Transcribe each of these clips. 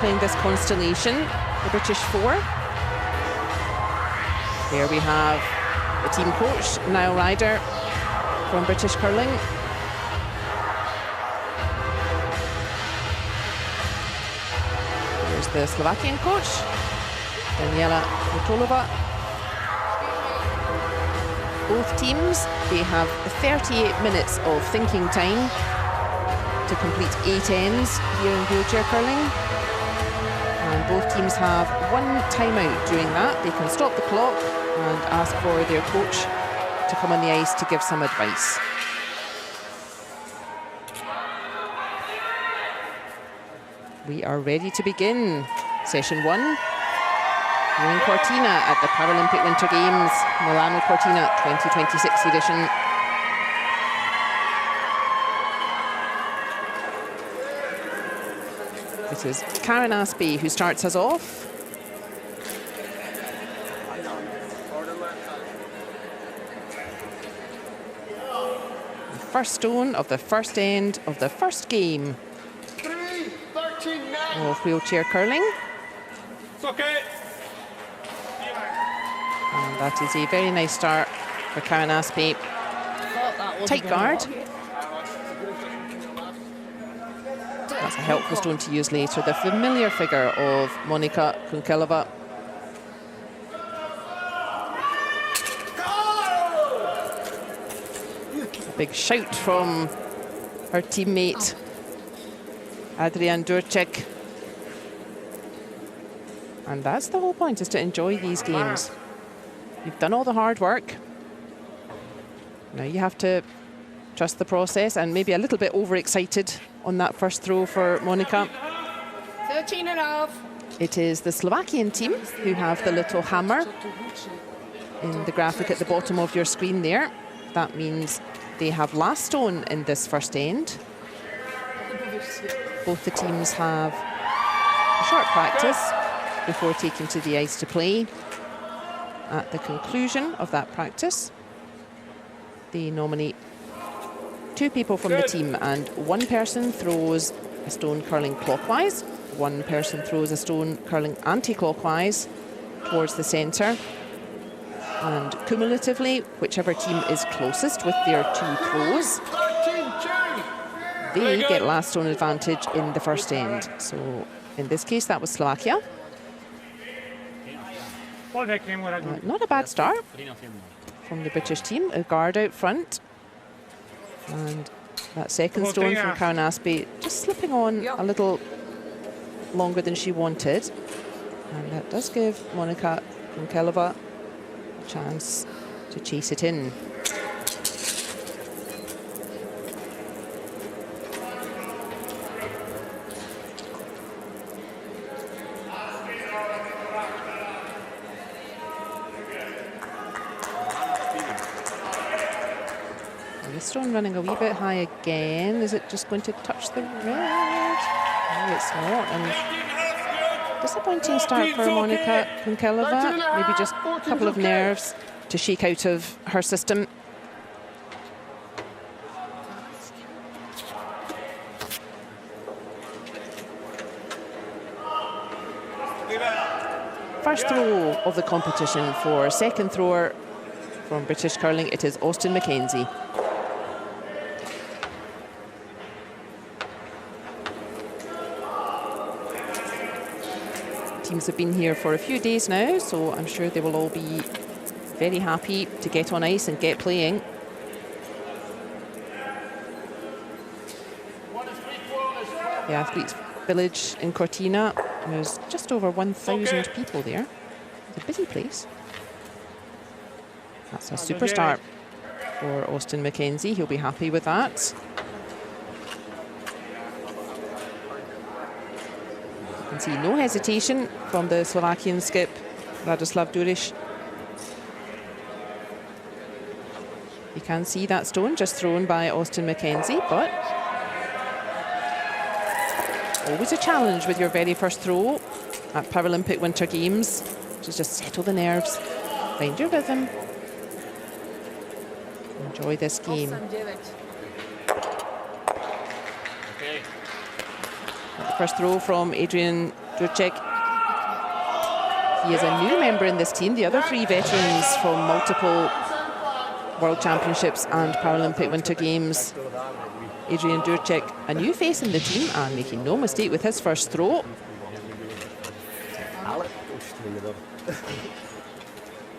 playing this constellation, the British four. There we have the team coach, Niall Ryder from British Curling. Here's the Slovakian coach, Daniela Motolova. Both teams, they have 38 minutes of thinking time to complete 8 ends here in wheelchair curling. And both teams have 1 timeout during that. They can stop the clock and ask for their coach to come on the ice to give some advice. We are ready to begin session 1 here in Cortina at the Paralympic Winter Games, Milano Cortina 2026 edition. It is Karen Aspey who starts us off. The first stone of the first end of the first game of wheelchair curling. It's okay. And that is a very nice start for Karen Aspey. Tight guard. That's a helpful stone to use later. The familiar figure of Monika Kunkelova. A big shout from her teammate, Adrian Durcek. And that's the whole point, is to enjoy these games. You've done all the hard work. Now you have to trust the process, and maybe a little bit overexcited on that first throw for Monika. 13.5. It is the Slovakian team who have the little hammer in the graphic at the bottom of your screen there. That means they have last stone in this first end. Both the teams have a short practice before taking to the ice to play. At the conclusion of that practice, they nominate 2 people from the team, and 1 person throws a stone curling clockwise, 1 person throws a stone curling anti-clockwise towards the centre, and cumulatively, whichever team is closest with their 2 throws, they get last stone advantage in the first end. So in this case, that was Slovakia. Not a bad start from the British team. A guard out front. And that second stone from Karen Aspey just slipping on a little longer than she wanted. And that does give Monika Kunkelova a chance to chase it in. Stone running a wee bit high again. Is it just going to touch the red? No, it's not. And disappointing start for Monika Kunkelova. Maybe just a couple of nerves to shake out of her system. First throw of the competition for second thrower from British curling. It is Austin McKenzie. Teams have been here for a few days now, so I'm sure they will all be very happy to get on ice and get playing. The Athletes Village in Cortina, there's just over 1,000 people there. It's a busy place. That's a super start for Austin McKenzie. He'll be happy with that. You can see no hesitation from the Slovakian skip, Radoslav Duriš. You can see that stone just thrown by Austin McKenzie, but always a challenge with your very first throw at Paralympic Winter Games, to just settle the nerves, find your rhythm, enjoy this game. The first throw from Adrian Durček. He is a new member in this team. The other 3 veterans from multiple World Championships and Paralympic Winter Games. Adrian Durček, a new face in the team, and making no mistake with his first throw.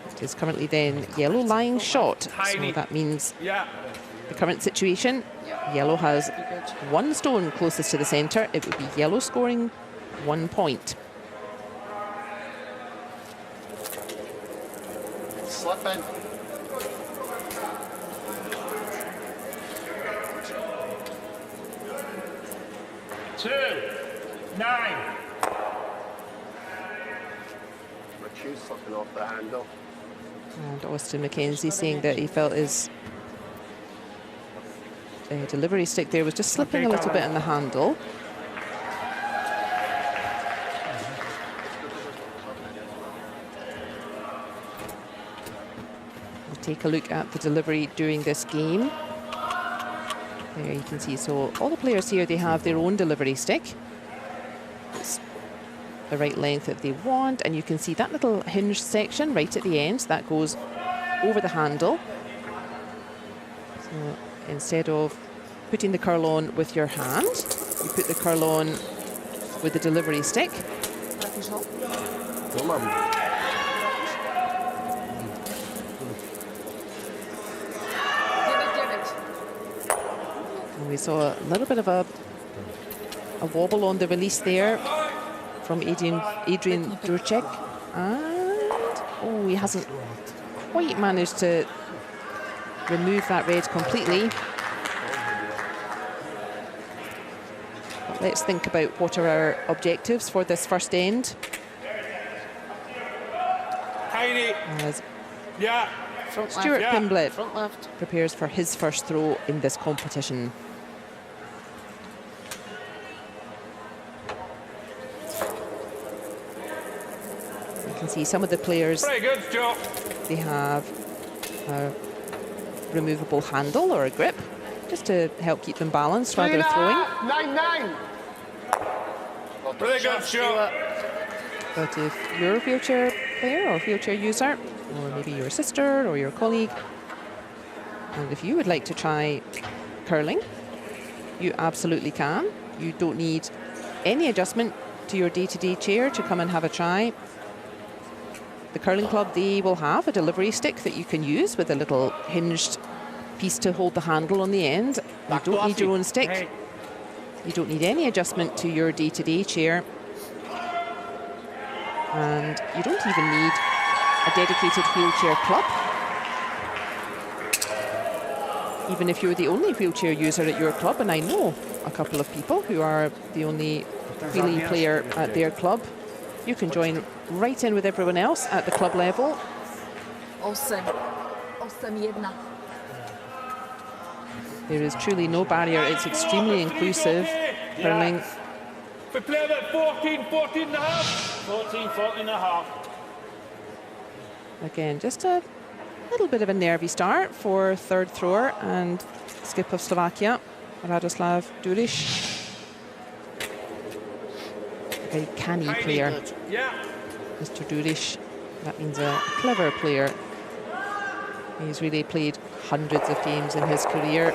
It is currently then yellow lying shot, so that means the current situation, yellow has 1 stone closest to the centre. It would be yellow scoring 1 point. Slip in. Two, 9. My shoe's slipping off the handle. And Austin McKenzie saying that he felt his delivery stick there was just slipping a little bit on the handle. We'll take a look at the delivery during this game. There you can see, so all the players here, they have their own delivery stick. It's the right length that they want, and you can see that little hinge section right at the end that goes over the handle. So instead of putting the curl on with your hand, you put the curl on with the delivery stick. And we saw a little bit of a wobble on the release there from Adrian Durček, and he hasn't quite managed to remove that red completely. But let's think about what are our objectives for this first end. As Stuart Pimblett prepares for his first throw in this competition. You can see some of the players, they have a removable handle or a grip just to help keep them balanced while they're throwing. 9-9. Really good shot. But if you're a wheelchair player or wheelchair user, or maybe your sister or your colleague, and if you would like to try curling, you absolutely can. You don't need any adjustment to your day-to-day chair to come and have a try. The curling club, they will have a delivery stick that you can use with a little hinged piece to hold the handle on the end. You don't need your own stick. You don't need any adjustment to your day-to-day chair. And you don't even need a dedicated wheelchair club. Even if you're the only wheelchair user at your club, and I know a couple of people who are the only wheelie player at their club, you can join right in with everyone else at the club level. Awesome. Awesome, jedna. There is truly no barrier. It's extremely inclusive. Curling. We play at 14, 14 and a half. 14, 14 and a half. Again, just a little bit of a nervy start for third thrower and skip of Slovakia, Radoslav Duriš. A very canny player, Mr. Duriš. That means a clever player. He's really played hundreds of games in his career.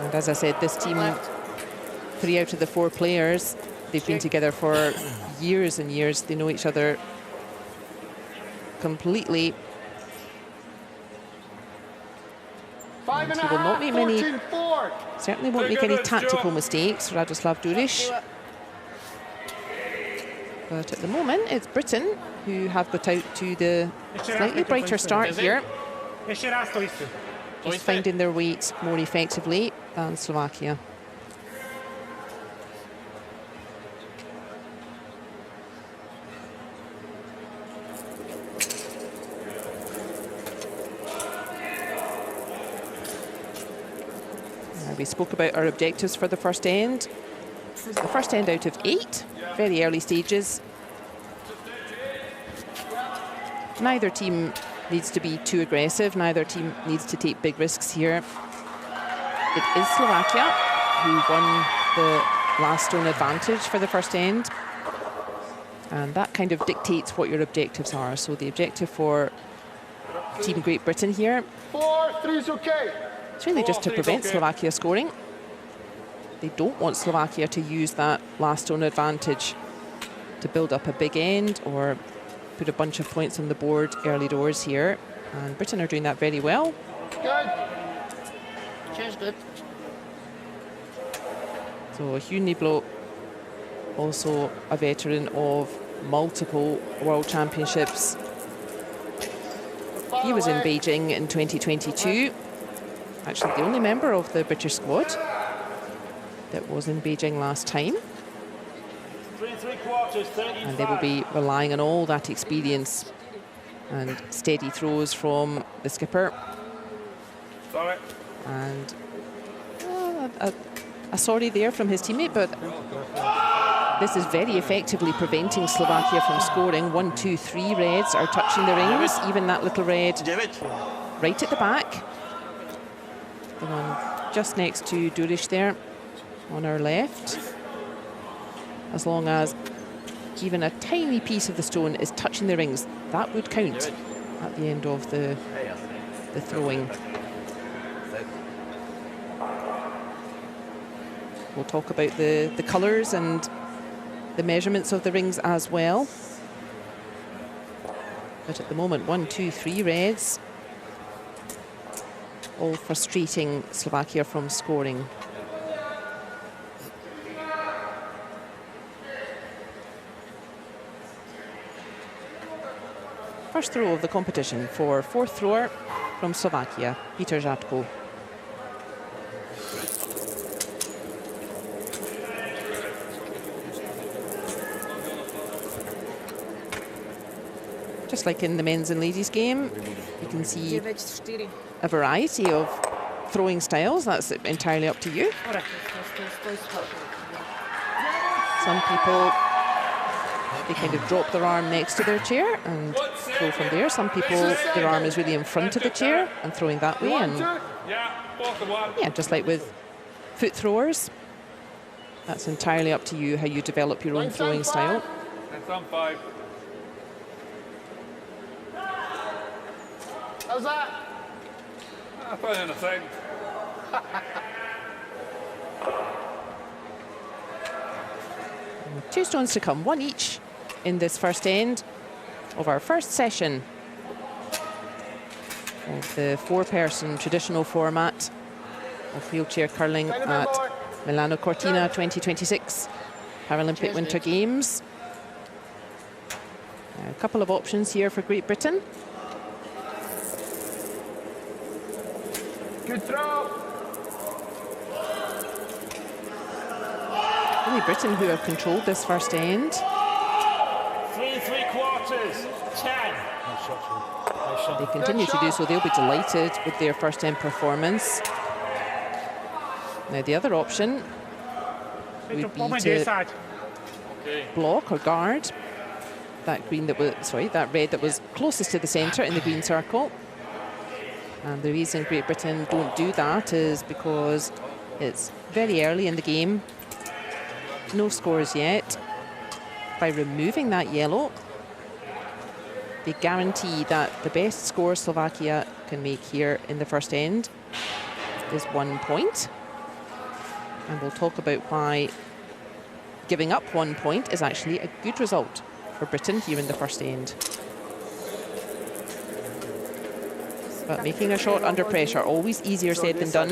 And as I said, this team, 3 out of the 4 players, they've been together for years and years. They know each other completely. And he will not make many, certainly won't make any tactical mistakes, Radoslav Duriš. But at the moment, it's Britain who have got out to the slightly brighter start here, just finding their weight more effectively than Slovakia. We spoke about our objectives for the first end. The first end out of 8, very early stages. Neither team needs to be too aggressive. Neither team needs to take big risks here. It is Slovakia who won the last stone advantage for the first end. And that kind of dictates what your objectives are. So the objective for Team Great Britain here, 4-3's okay. it's really just to prevent Slovakia scoring. They don't want Slovakia to use that last stone advantage to build up a big end or put a bunch of points on the board early doors here. And Britain are doing that very well. Good. Cheers, good. So Hugh Niblo, also a veteran of multiple World Championships. He was in Beijing in 2022. Actually, the only member of the British squad that was in Beijing last time. 3 3/4, 13. And they will be relying on all that experience and steady throws from the skipper. Sorry. And a sorry there from his teammate, but this is very effectively preventing Slovakia from scoring. 1, 2, 3 reds are touching the rings, even that little red right at the back. The one just next to Durish there on our left. As long as even a tiny piece of the stone is touching the rings, that would count at the end of the throwing. We'll talk about the colours and the measurements of the rings as well. But at the moment, 1, 2, 3 reds, all frustrating Slovakia from scoring. First throw of the competition for fourth thrower from Slovakia, Peter Žatko. Just like in the men's and ladies game, you can see 9-4. a variety of throwing styles. That's entirely up to you. Some people, they kind of drop their arm next to their chair and throw from there. Some people, their arm is really in front of the chair and throwing that way. And yeah, just like with foot throwers, that's entirely up to you how you develop your own throwing style. That's on 5. How's that? I put in a thing. 2 stones to come, 1 each in this first end of our first session of the 4-person traditional format of wheelchair curling at Milano Cortina 2026 Paralympic Winter Games. A couple of options here for Great Britain. Good throw. Only Britain who have controlled this first end. 3 3/4, 10. They continue to do so. They'll be delighted with their first end performance. Now the other option would be to block or guard that green that was, sorry, that red that was closest to the centre in the green circle. And the reason Great Britain don't do that is because it's very early in the game. No scores yet. By removing that yellow, they guarantee that the best score Slovakia can make here in the first end is 1 point. And we'll talk about why giving up 1 point is actually a good result for Britain here in the first end. But making a shot under pressure, always easier said than done.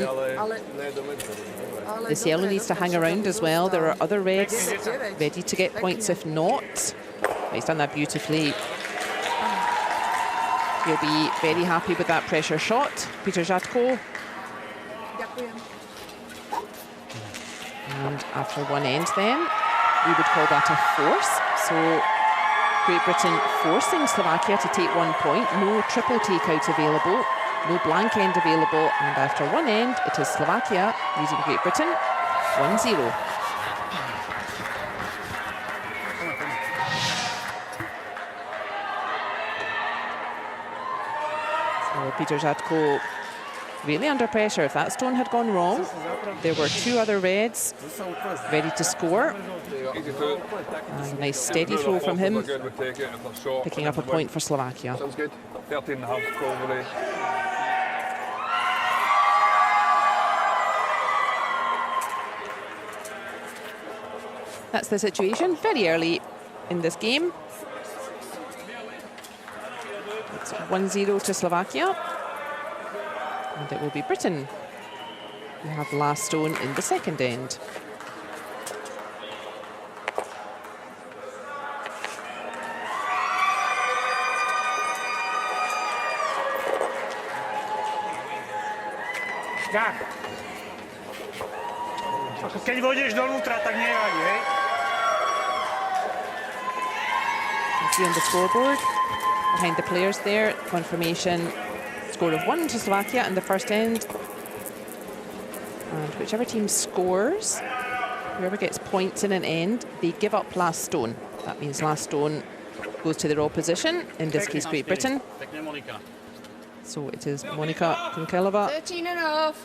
This yellow needs to hang around as well. There are other reds ready to get points if not. He's done that beautifully. He'll be very happy with that pressure shot. Peter Žatko. And after 1 end then, we would call that a force. So Great Britain forcing Slovakia to take 1 point. No triple takeout available. No blank end available. And after 1 end, it is Slovakia leading Great Britain 1-0. So Peter Žatko really under pressure. If that stone had gone wrong, there were 2 other reds ready to score. And a nice steady throw from him, picking up a point for Slovakia. Sounds good. 13.5 probably. That's the situation very early in this game. It's 1-0 to Slovakia. And it will be Britain who have the last stone in the second end. Tak. Keď vodíš donútra, tak nevadí, hej? You see on the scoreboard, behind the players there, confirmation score of 1 to Slovakia in the first end. And whichever team scores, whoever gets points in an end, they give up last stone. That means last stone goes to their opposition, in this case Great Britain. So it is Monika Kunkelova 13.5.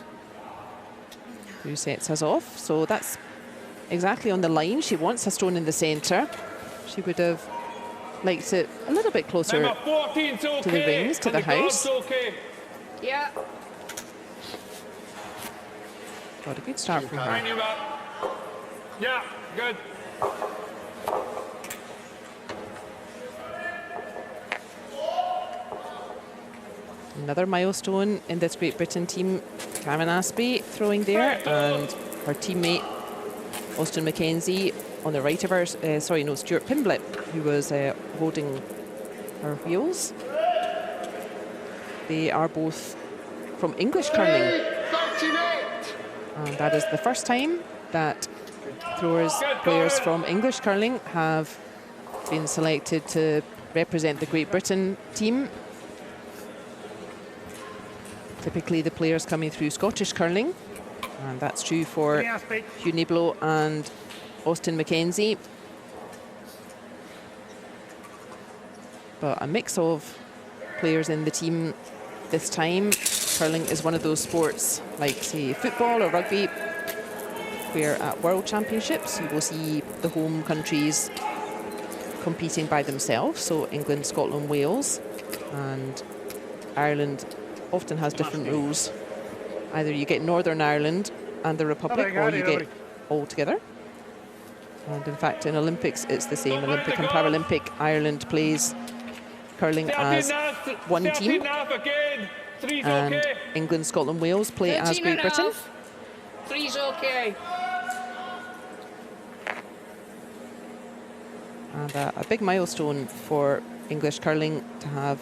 who sets us off. So that's exactly on the line. She wants a stone in the centre. She would have liked it a little bit closer Number 14's okay. to the rings, to and the house. guard's okay. Yeah. Got a good start from Behind her. you, Matt. Yeah, good. Another milestone in this Great Britain team. Karen Aspey throwing there, and her teammate Austin Mackenzie on the right of her. Stuart Pimblett, who was holding her wheels. They are both from English curling. 38. And that is the first time that players from English curling have been selected to represent the Great Britain team. Typically the players coming through Scottish curling, and that's true for Hugh Niblo and Austin Mackenzie. But a mix of players in the team this time. Curling is one of those sports, like say football or rugby, where at World Championships you will see the home countries competing by themselves. So England, Scotland, Wales, and Ireland often has different rules. Either you get Northern Ireland and the Republic, or you get all together. And in fact, in Olympics, it's the same. Olympic and Paralympic, Ireland plays curling as one team, and England, Scotland, Wales play as Great Britain. 3's okay. And a big milestone for English curling to have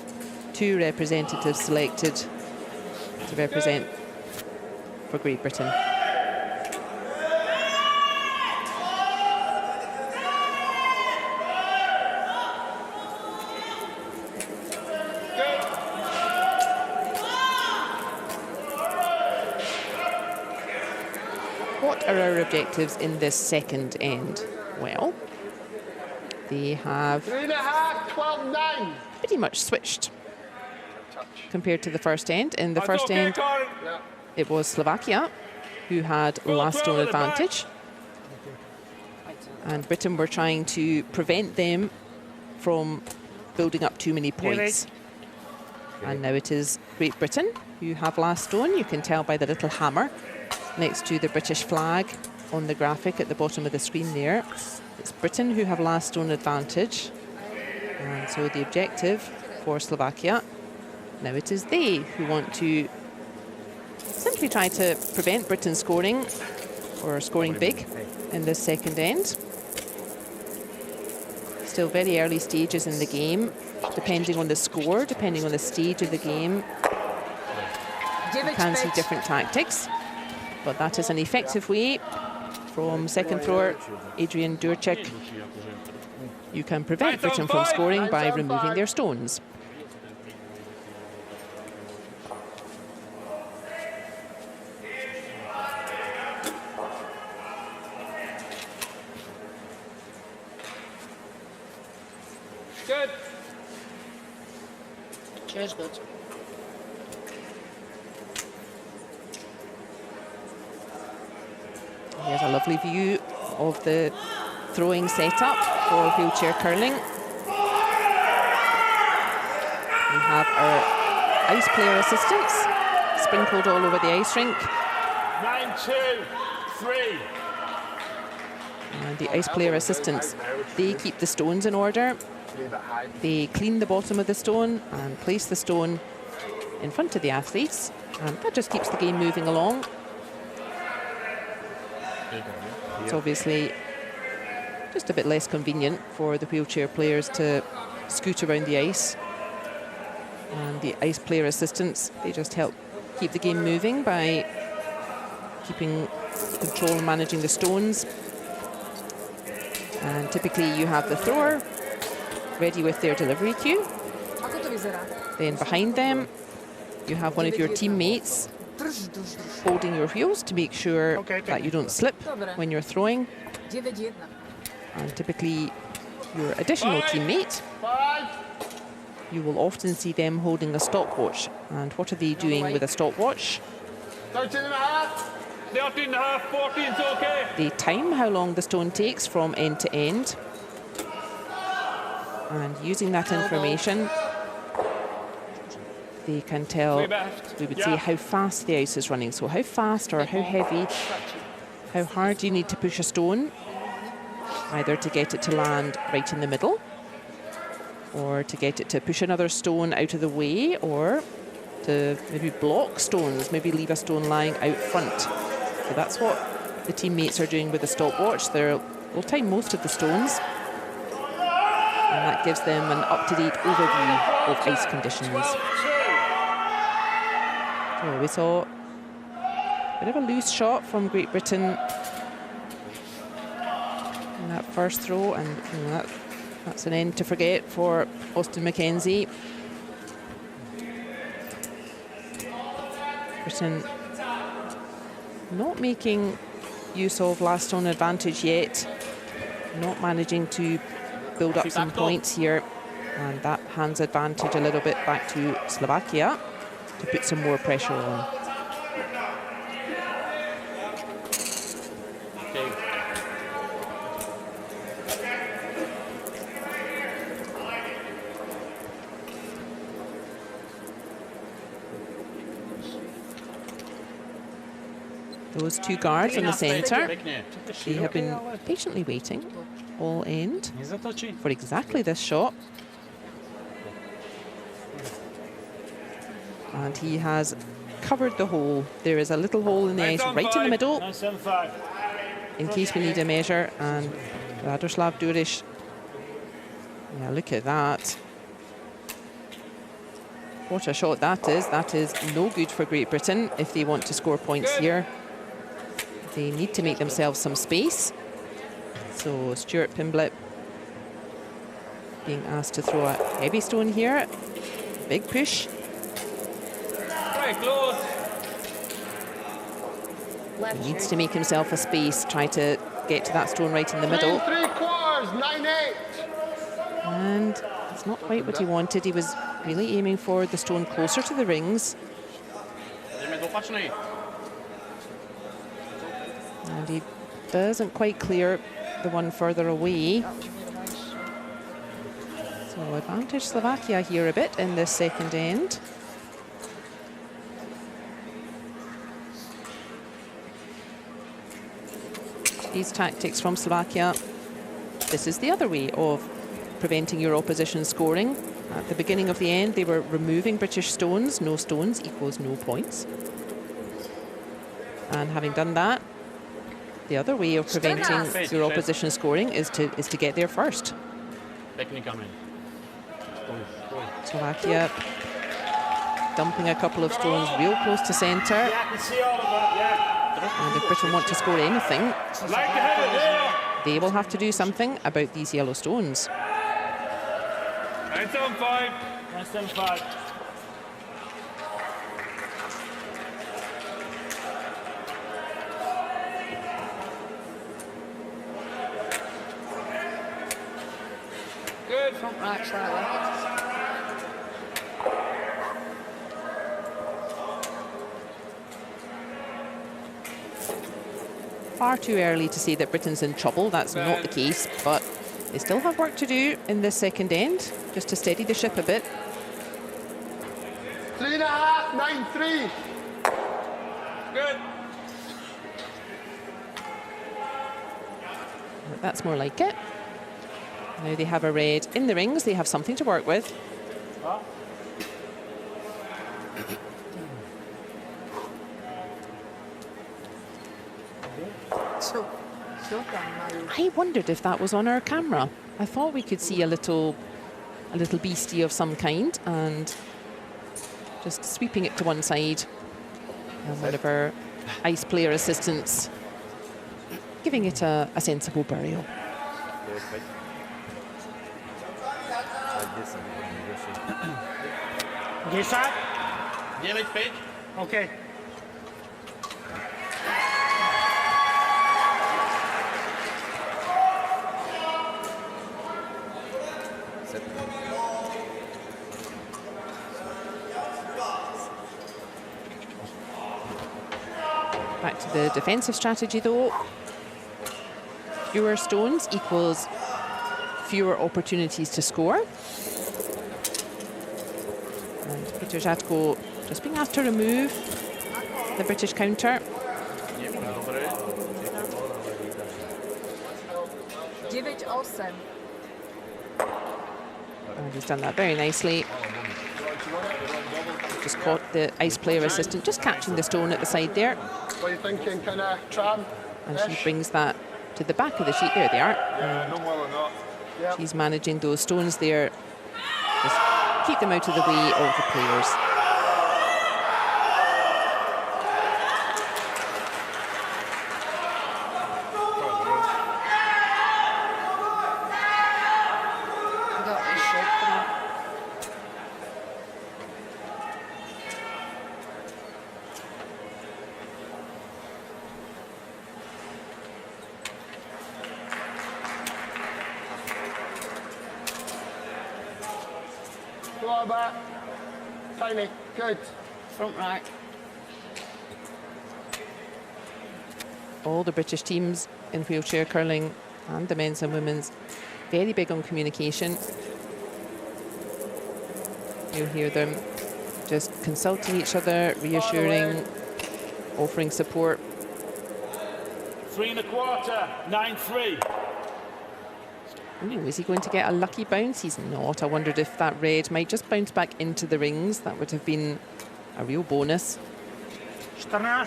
2 representatives selected to represent for Great Britain. What are our objectives in this second end? Well, they have 3.5, 12.9. pretty much switched compared to the first end. In the first end, it was Slovakia who had last stone advantage, and Britain were trying to prevent them from building up too many points. And now it is Great Britain who have last stone. You can tell by the little hammer next to the British flag on the graphic at the bottom of the screen there. It's Britain who have last stone advantage, and so the objective for Slovakia, now it is they who want to simply try to prevent Britain scoring, or scoring big, in this second end. Still very early stages in the game. Depending on the score, depending on the stage of the game, you can see different tactics. But that is an effective way from second thrower Adrian Durchik. You can prevent Britain from scoring by removing their stones. Good. Cheers, good. Here's a lovely view of the throwing setup for wheelchair curling. We have our ice player assistants sprinkled all over the ice rink. 9-2-3. And the ice player assistants, they keep the stones in order. They clean the bottom of the stone and place the stone in front of the athletes. And that just keeps the game moving along. It's obviously just a bit less convenient for the wheelchair players to scoot around the ice. And the ice player assistants, they just help keep the game moving by keeping control and managing the stones. And typically you have the thrower ready with their delivery cue. Then behind them, you have one of your teammates holding your wheels to make sure that you don't slip when you're throwing. And typically your additional teammate, you will often see them holding a stopwatch. And what are they doing with a stopwatch? 13.5, 14's okay. They time how long the stone takes from end to end. And using that information, they can tell, we would say, how fast the ice is running. So how fast or how heavy, how hard do you need to push a stone, either to get it to land right in the middle, or to get it to push another stone out of the way, or to maybe block stones, maybe leave a stone lying out front. So that's what the teammates are doing with the stopwatch. They'll time most of the stones, and that gives them an up-to-date overview of ice conditions. So we saw a bit of a loose shot from Great Britain in that first throw, and that's an end to forget for Austin McKenzie. Britain not making use of last stone advantage yet, not managing to build up some points here, and that hands advantage a little bit back to Slovakia to put some more pressure on. Those two guards in the centre, they have been patiently waiting all end for exactly this shot. And he has covered the hole. There is a little hole in the ice right in the middle, in case we need a measure. And Radoslav Duriš, yeah, look at that. What a shot that is. That is no good for Great Britain if they want to score points here. They need to make themselves some space. So Stuart Pimblett being asked to throw a heavy stone here. Big push. Close. He needs to make himself a space, try to get to that stone right in the middle. 3/4, 9-8. And it's not quite what he wanted. He was really aiming for the stone closer to the rings. And he doesn't quite clear the one further away. So advantage Slovakia here a bit in this second end. These tactics from Slovakia, this is the other way of preventing your opposition scoring. At the beginning of the end, they were removing British stones. No stones equals no points. And having done that, the other way of preventing your opposition scoring is to get there first. Slovakia dumping a couple of stones real close to centre. And if Britain want to score anything, they will have to do something about these yellow stones. 9-7-5. 9-7-5. Good. Front right, slightly. far too early to say that Britain's in trouble. That's not the case, but they still have work to do in this second end, just to steady the ship a bit. 3.5, 9-3. Good. That's more like it. Now they have a red in the rings. They have something to work with. I wondered if that was on our camera. I thought we could see a little beastie of some kind, and just sweeping it to one side. And one of our ice player assistants giving it a sensible burial. Desať? 9-5. OK. Back to the defensive strategy though. Fewer stones equals fewer opportunities to score. And Peter Žatko just being asked to remove the British counter. 9-8. And he's done that very nicely. Just caught the ice player assistant just catching the stone at the side there. What are you thinking, kind of tram? And she brings that to the back of the sheet. There they are. No more than that. Yeah. She's managing those stones there. Just keep them out of the way of the players. Go on back. Tiny. Good. Front right. All the British teams in wheelchair curling and the men's and women's very big on communication. You'll hear them just consulting each other, reassuring, offering support. 3.25, 9-3. Ooh, is he going to get a lucky bounce? He's not. I wondered if that red might just bounce back into the rings. That would have been a real bonus. 14.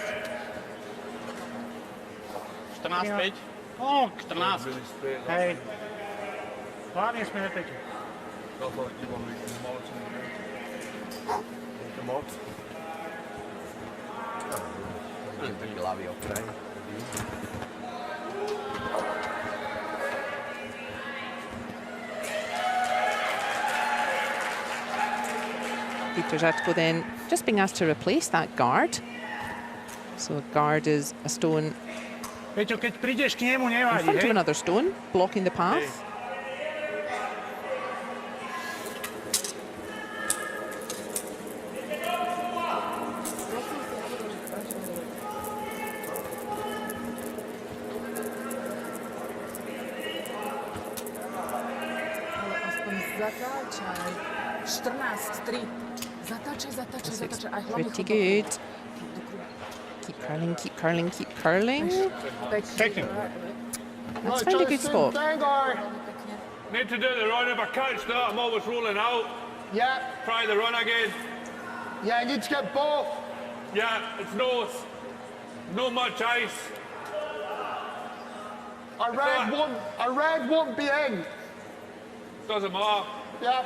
14-5. O, 14. hej. Hlavne sme nepekli. Peter Žatko then just being asked to replace that guard. So guard is a stone Peťo, keď prídeš k nemu, in nevadí, front of hej? another stone, blocking the path. Ale aspoň zatáčaj. 14-3. Zatáčaj. Aj hlavne Pretty good. Keep curling, keep curling, keep curling. Pekne. Let's find a good spot. Need to do the run. If I catch that, I'm always rolling out. Yeah. Try the run again. Yeah, you need to get both. Yeah, it's north. No much ice. A red won't be in. Doesn't matter. Yeah.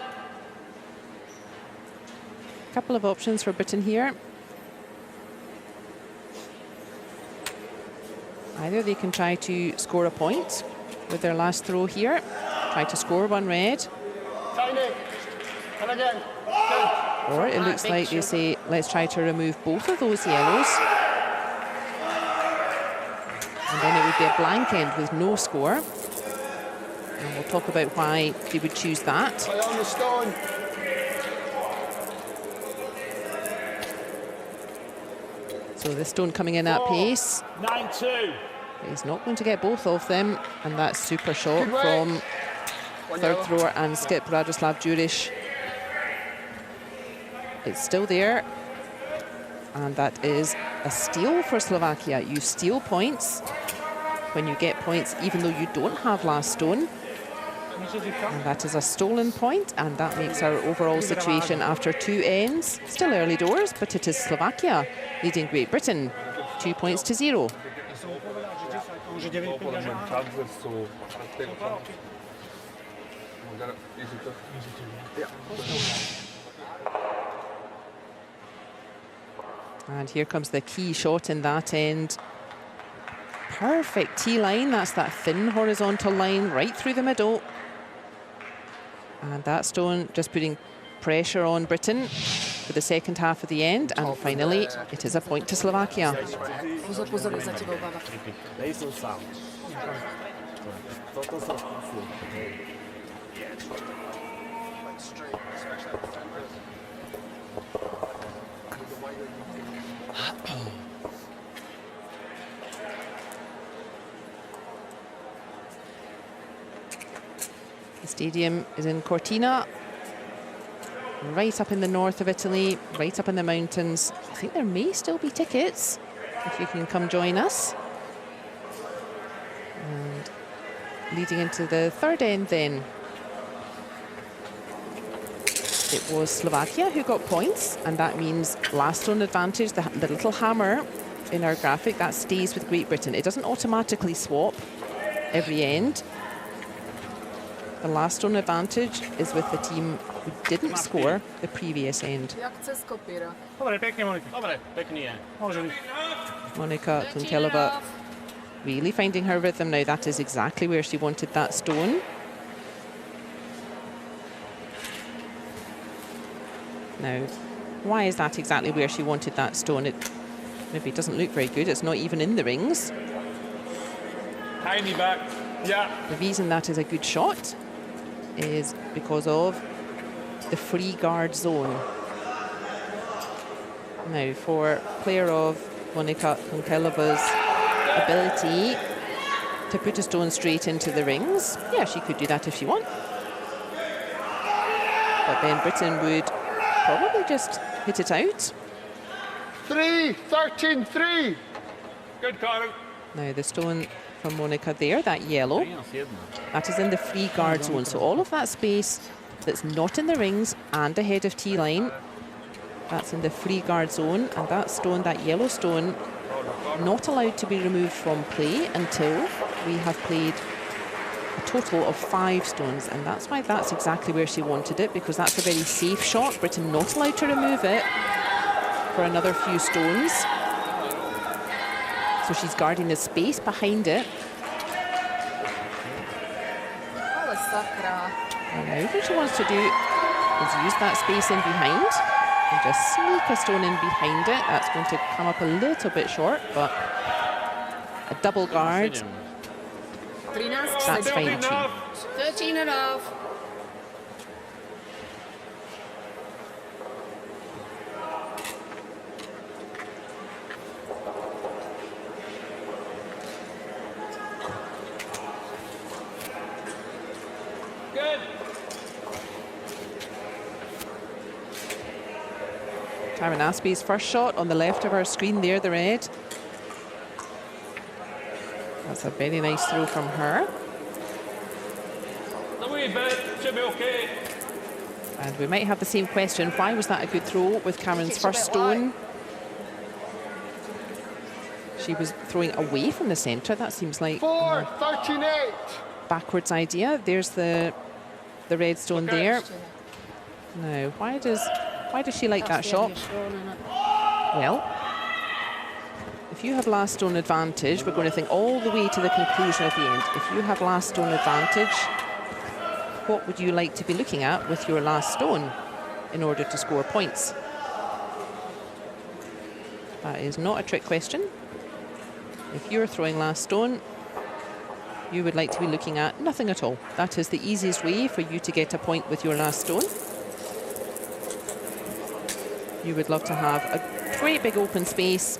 Couple of options for Britain here. Either they can try to score a point with their last throw here, try to score one red, Tiny. And again. Good. or it looks like they say, let's try to remove both of those yellows. And then it would be a blank end with no score. And we'll talk about why they would choose that. Play on the stone. So the stone coming in at pace. 9-2. He's not going to get both of them, and that's super shot Good work. from One third yellow. thrower and skip Radoslav Juric. It's still there, and that is a steal for Slovakia. You steal points when you get points, even though you don't have last stone. And that is a stolen point, and that makes our overall situation after 2 ends still early doors, but it is Slovakia leading Great Britain 2 points to 0. And here comes the key shot in that end. Perfect T-line, that's that thin horizontal line right through the middle. And that stone just putting pressure on Britain for the second half of the end. And finally, it is a point to Slovakia. Pozor, pozor, za tebou, baba. Nejsou sám. Toto sa skúsil. The stadium is in Cortina, right up in the north of Italy, right up in the mountains. I think there may still be tickets if you can come join us. And leading into the third end then, it was Slovakia who got points, and that means last stone advantage, the little hammer in our graphic, that stays with Great Britain. It doesn't automatically swap every end. The last stone advantage is with the team who didn't score the previous end. Jak cez kopíra. Dobre, pekne, Monika. Dobre, pekný je. Môže byť. Monika 13 Kunkelova off. really finding her rhythm now. That is exactly where she wanted that stone. Now, why is that exactly where she wanted that stone? It maybe doesn't look very good. It's not even in the rings. Tiny back. Yeah. The reason that is a good shot is because of the free guard zone. Now, for player of Monika Kunkelova's ability to put a stone straight into the rings, yeah, she could do that if she wants. But then Britain would probably just hit it out. 3, 13, 3. Good, Karen. Now, the stone from Monika there, that yellow, that is in the free guard zone. So all of that space that's not in the rings and ahead of T-line, that's in the free guard zone. And that stone, that yellow stone, not allowed to be removed from play until we have played a total of 5 stones. And that's why that's exactly where she wanted it, because that's a very safe shot. Britain not allowed to remove it for another few stones. So she's guarding the space behind it. Ale sakra. And now what she wants to do is use that space in behind and just sneak a stone in behind it. That's going to come up a little bit short, but a double guard, 13, that's 7. fine too. 13 and a half. Good. Tyrone Aspie's first shot on the left of our screen there, the red. That's a very nice throw from her. A wee bit. Should be okay. And we might have the same question. Why was that a good throw with Cameron's It's a first bit stone? She was throwing away from the centre. That seems like 4, a 13, 8. backwards idea. There's the red stone Okay. there. Now, why does she like that shot? Well, if you have last stone advantage, we're going to think all the way to the conclusion of the end. If you have last stone advantage, what would you like to be looking at with your last stone in order to score points? That is not a trick question. If you're throwing last stone, you would like to be looking at nothing at all. That is the easiest way for you to get a point with your last stone. You would love to have a great big open space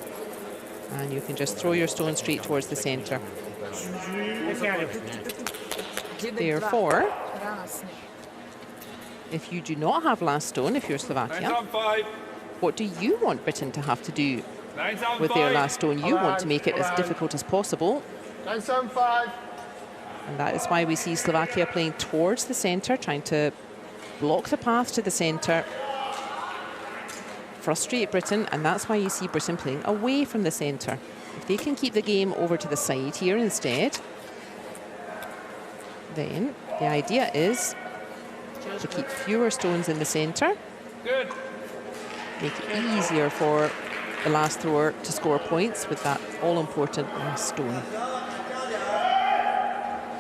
And you can just throw your stone straight towards the centre. Therefore, if you do not have last stone, if you're Nine's Slovakia, on 5. what do you want Britain to have to do Nine's on with their 5. last stone? You want to make it as difficult as possible. 975. And that is why we see Slovakia playing towards the centre, trying to block the path to the centre, frustrate Britain, and that's why you see Britain playing away from the centre. If they can keep the game over to the side here instead, then the idea is to keep fewer stones in the centre, Good. make it easier for the last thrower to score points with that all-important last stone.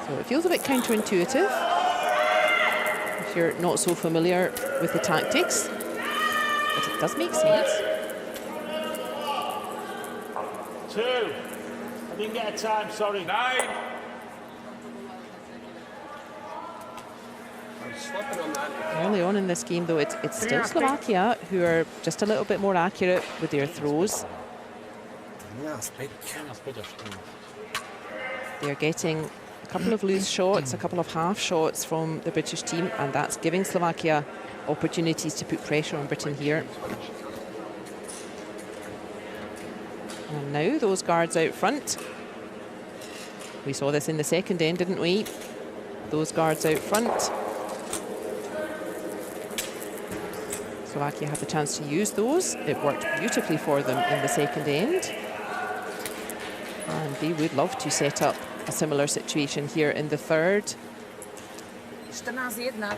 So it feels a bit counterintuitive if you're not so familiar with the tactics, but it does make sense. 2. I didn't get a time, sorry. 9. I'm slipping on that. Early on in this game, though, it's still Slovakia who are just a little bit more accurate with their throws. They're getting a couple of loose shots, a couple of half shots from the British team, and that's giving Slovakia opportunities to put pressure on Britain here. And now those guards out front. We saw this in the second end, didn't we? Those guards out front. Slovakia had the chance to use those. It worked beautifully for them in the second end. And they would love to set up a similar situation here in the third. 14-1.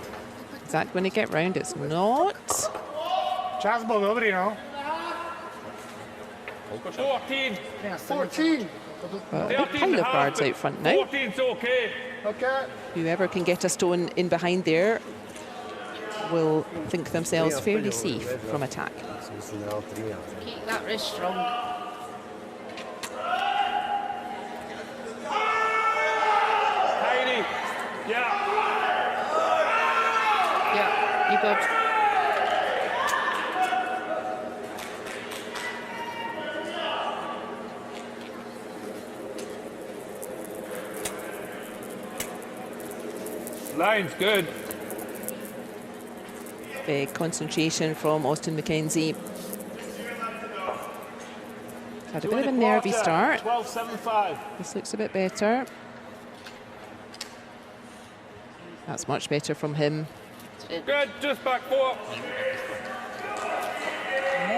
Is that going to get round? It's not. Čas bol dobrý, no. 14. 14. But a big pile of guards out front now. 14's okay. Okay. Whoever can get a stone in behind there will think themselves fairly safe from attack. Keep that wrist strong. Heidi. Yeah. Yeah, you good. Line's good. Big concentration from Austin McKenzie. Had a bit of a nervy start. 12.75. This looks a bit better. That's much better from him. Good, just back 4.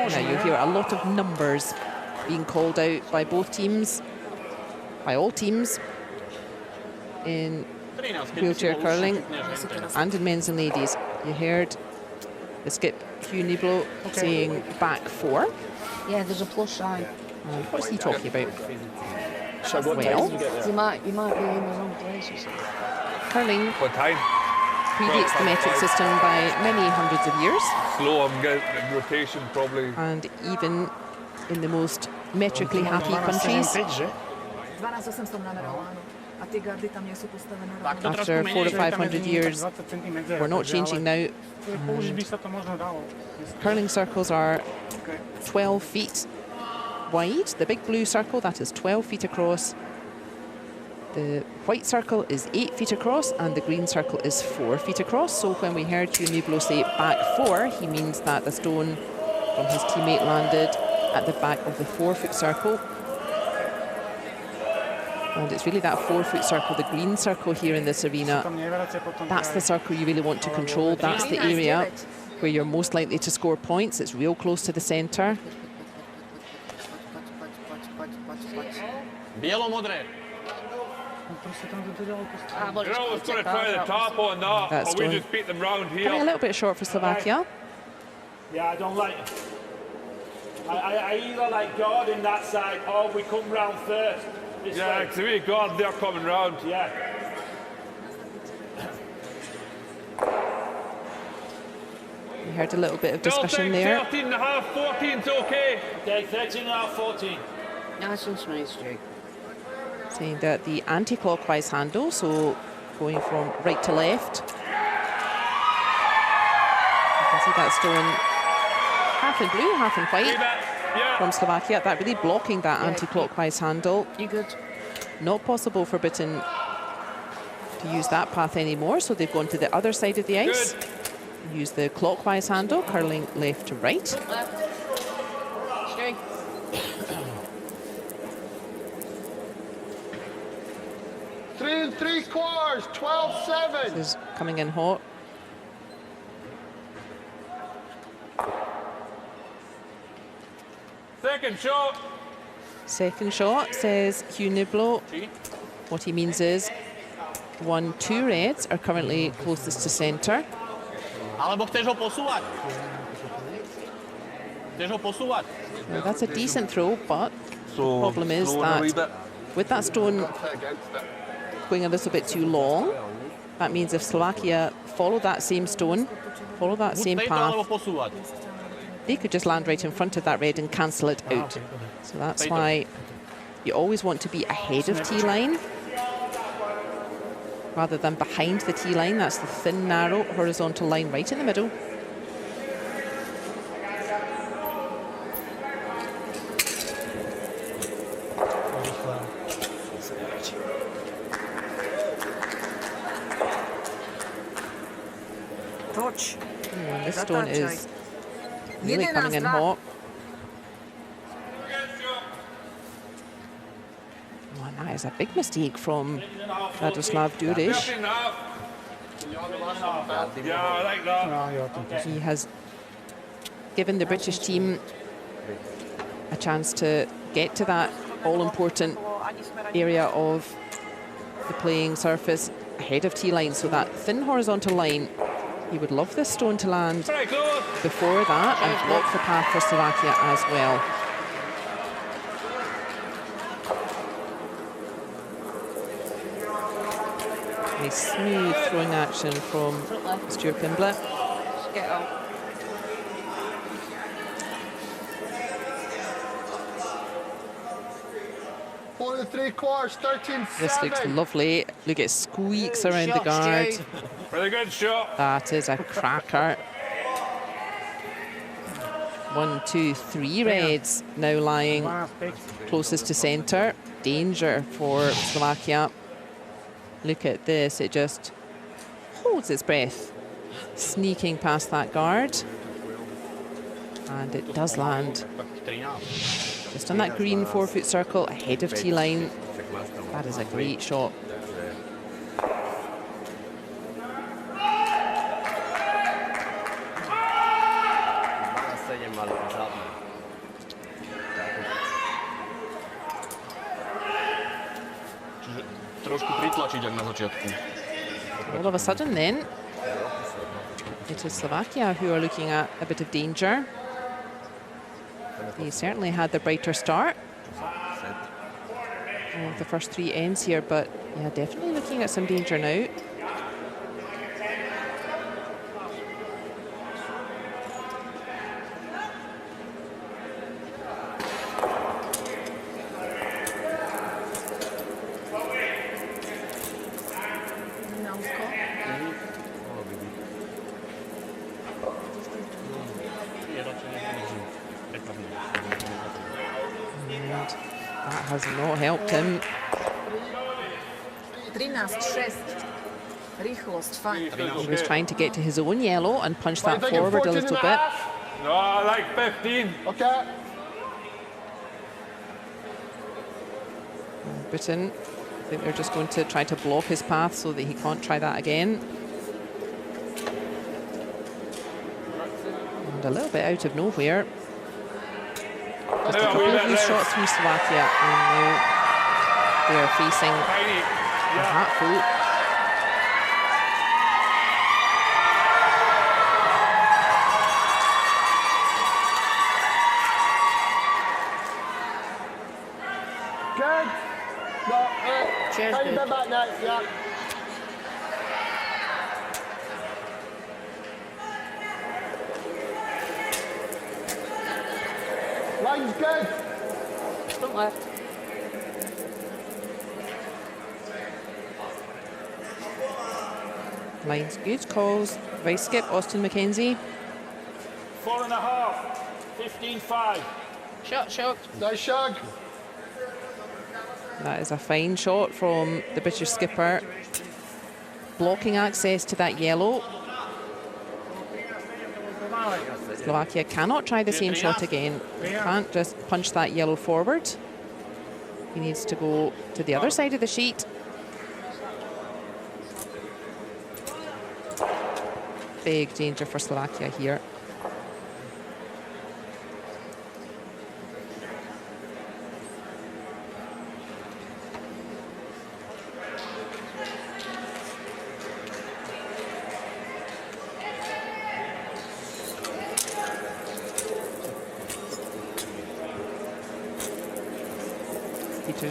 Now you hear a lot of numbers being called out by both teams, by all teams in wheelchair curling and in men's and ladies. You heard the skip Hugh Niblo saying back 4. Yeah, there's a plus sign. And what's he talking about? So what Well, time did you get there? You might be in the wrong places. curling What time? predates the metric system by many hundreds of years, Slow, I'm getting rotation probably. and even in the most metrically happy countries, 12,705, že? 12,800 nameral, áno. A tie gardy tam nie sú postavené rovno. after 400 to 500 years, 20 cm medzera, we're not takže changing ale now. Použiť by sa to možno dalo. Curling circles are 12 feet wide. The big blue circle, that is 12 feet across. The white circle is 8 feet across, and the green circle is 4 feet across. So when we heard Hugh Niblo say back 4, he means that the stone from his teammate landed at the back of the 4-foot circle. And it's really that 4-foot circle, the green circle here in this arena. Tam nevracia potom That's the circle you really want to control. That's the area where you're most likely to score points. It's real close to the centre. Bielo-modré. They're always going to try the top on that, That's or we done. just beat them round Coming a here. little bit short for Slovakia. Yeah, I don't like it. I either like guarding that side or we come round first. Yeah, because if we guard, they're coming round. Yeah. We heard a little bit of discussion there. 13 and a half, 14's okay. Okay, 13 and a half, 14. Nice and smooth, Stu. Saying that the anti-clockwise handle, so going from right to left. You can see that stone half in blue, half in white. from Slovakia. That really blocking that anti-clockwise handle. You good? Not possible for Britain to use that path anymore, so they've gone to the other side of the ice. Use the clockwise handle, curling left to right. Straight. Three and three quarters, 12-7. This is coming in hot. Second shot. Second shot, says Hugh Niblo. What he means is 1-2 reds are currently closest to centre. Alebo chceš ho posúvať? Chceš ho posúvať? Now, that's a decent throw, but the problem is that with that stone going a little bit too long, that means if Slovakia follow that same stone, follow that same Buď tejto, path, alebo posúvať. they could just land right in front of that red and cancel it out. So that's why you always want to be ahead of T-line rather than behind the T-line. That's the thin, narrow, horizontal line right in the middle. Toč. This stone is really coming in hot. Oh, and that is a big mistake from Radoslav Duric. Yeah, I like that. No, jo, to He has given the British team a chance to get to that all-important area of the playing surface ahead of T-line. So that thin horizontal line, he would love this stone to land Very close. before that and block the path for Slovakia as well. A smooth throwing action from Stuart Pimblett. Get out. Four and three quarters, 13-7. This looks lovely. Look, it squeaks around the Shot, guard. Stu. Really good shot. That is a cracker. 1, 2, 3 reds now lying closest to centre. Danger for Slovakia. Look at this, it just holds its breath, sneaking past that guard. And it does land just on that green 4-foot circle ahead of T-line. That is a great shot. Trošku pritlačiť, jak na začiatku. All of a sudden then, it is Slovakia who are looking at a bit of danger. They certainly had the brighter start of the first 3 ends here, but yeah, definitely looking at some danger now. Na úzko. And that has not helped him. 13-6. Rýchlosť, fajn. He was trying to get to his own yellow and punch that Thinking forward a 14 little and a bit. half. No, I like 15. Okay. Britain, I think they're just going to try to block his path so that he can't try that again. And a little bit out of nowhere. Just a couple of loose shots from Slovakia, and now they are facing Tiny. a Yeah. hatful. Good. No, Cheers, tiny dude. bit back now, yeah. Line's good. Front left. Line's good. Calls vice skip Austin McKenzie. 4.5. 15-5. Shot. Nice shag. That is a fine shot from the British skipper, blocking access to that yellow. Slovakia cannot try the same shot again. He can't just punch that yellow forward. He needs to go to the other side of the sheet. Big danger for Slovakia here.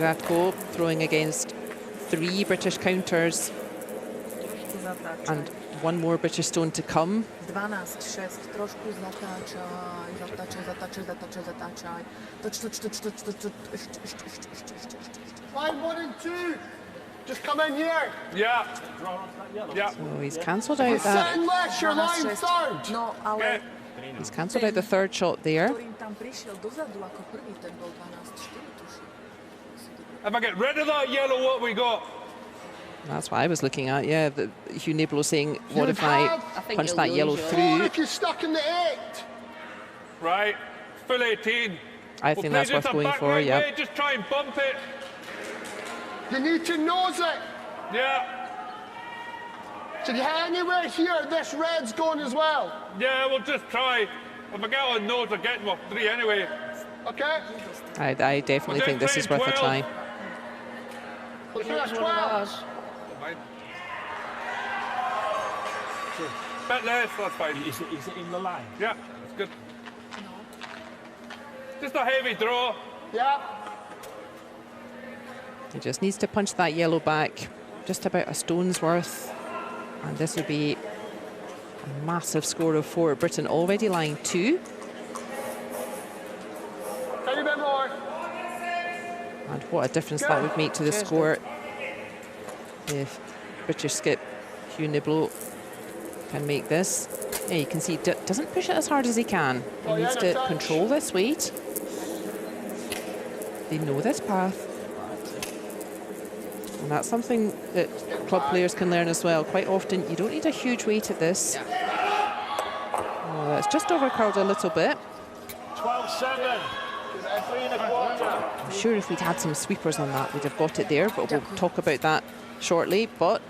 Zatko throwing against 3 British counters and 1 more British stone to come. 12-6, trošku zatáčaj. Toč. Line 1 and 2. Just come in here. Yeah. Yeah. So he's cancelled out You're that. sitting less, you're line 3rd. No, ale He's cancelled out the 3rd shot there. ktorým tam prišiel dozadu ako prvý, ten bol 12-4, tuším. If I get rid of that yellow, what we got? That's what I was looking at, yeah. Hugh Niblo saying, what if I think punch he'll that lose yellow it. Or through? if you're stuck in the 8. Right. Full 18. I We'll think play that's just worth a going back for, right yeah. way, just try and bump it. You need to nose it. Yeah. So if you hit anywhere here, this red's going as well. Yeah, we'll just try. If I get on nose, I get 3 anyway. Okay? I definitely Well, think this is then worth a 12. try. Look Use at that, one of 12. ours. Bit less, that's fine. Is it in the line? Yeah, it's good. Just a heavy draw. Yeah. He just needs to punch that yellow back just about a stone's worth. And this would be a massive score of 4. Britain already lying 2. Tiny bit more. And what a difference that would make to the score if British skip Hugh Niblo can make this. Yeah, you can see doesn't push it as hard as he can. He needs to control this weight. They know this path. And that's something that club players can learn as well. Quite often, you don't need a huge weight at this. Oh, that's just over curled a little bit. 12-7. 3 1/4. I'm sure if we'd had some sweepers on that, we'd have got it there, but we'll talk about that shortly. But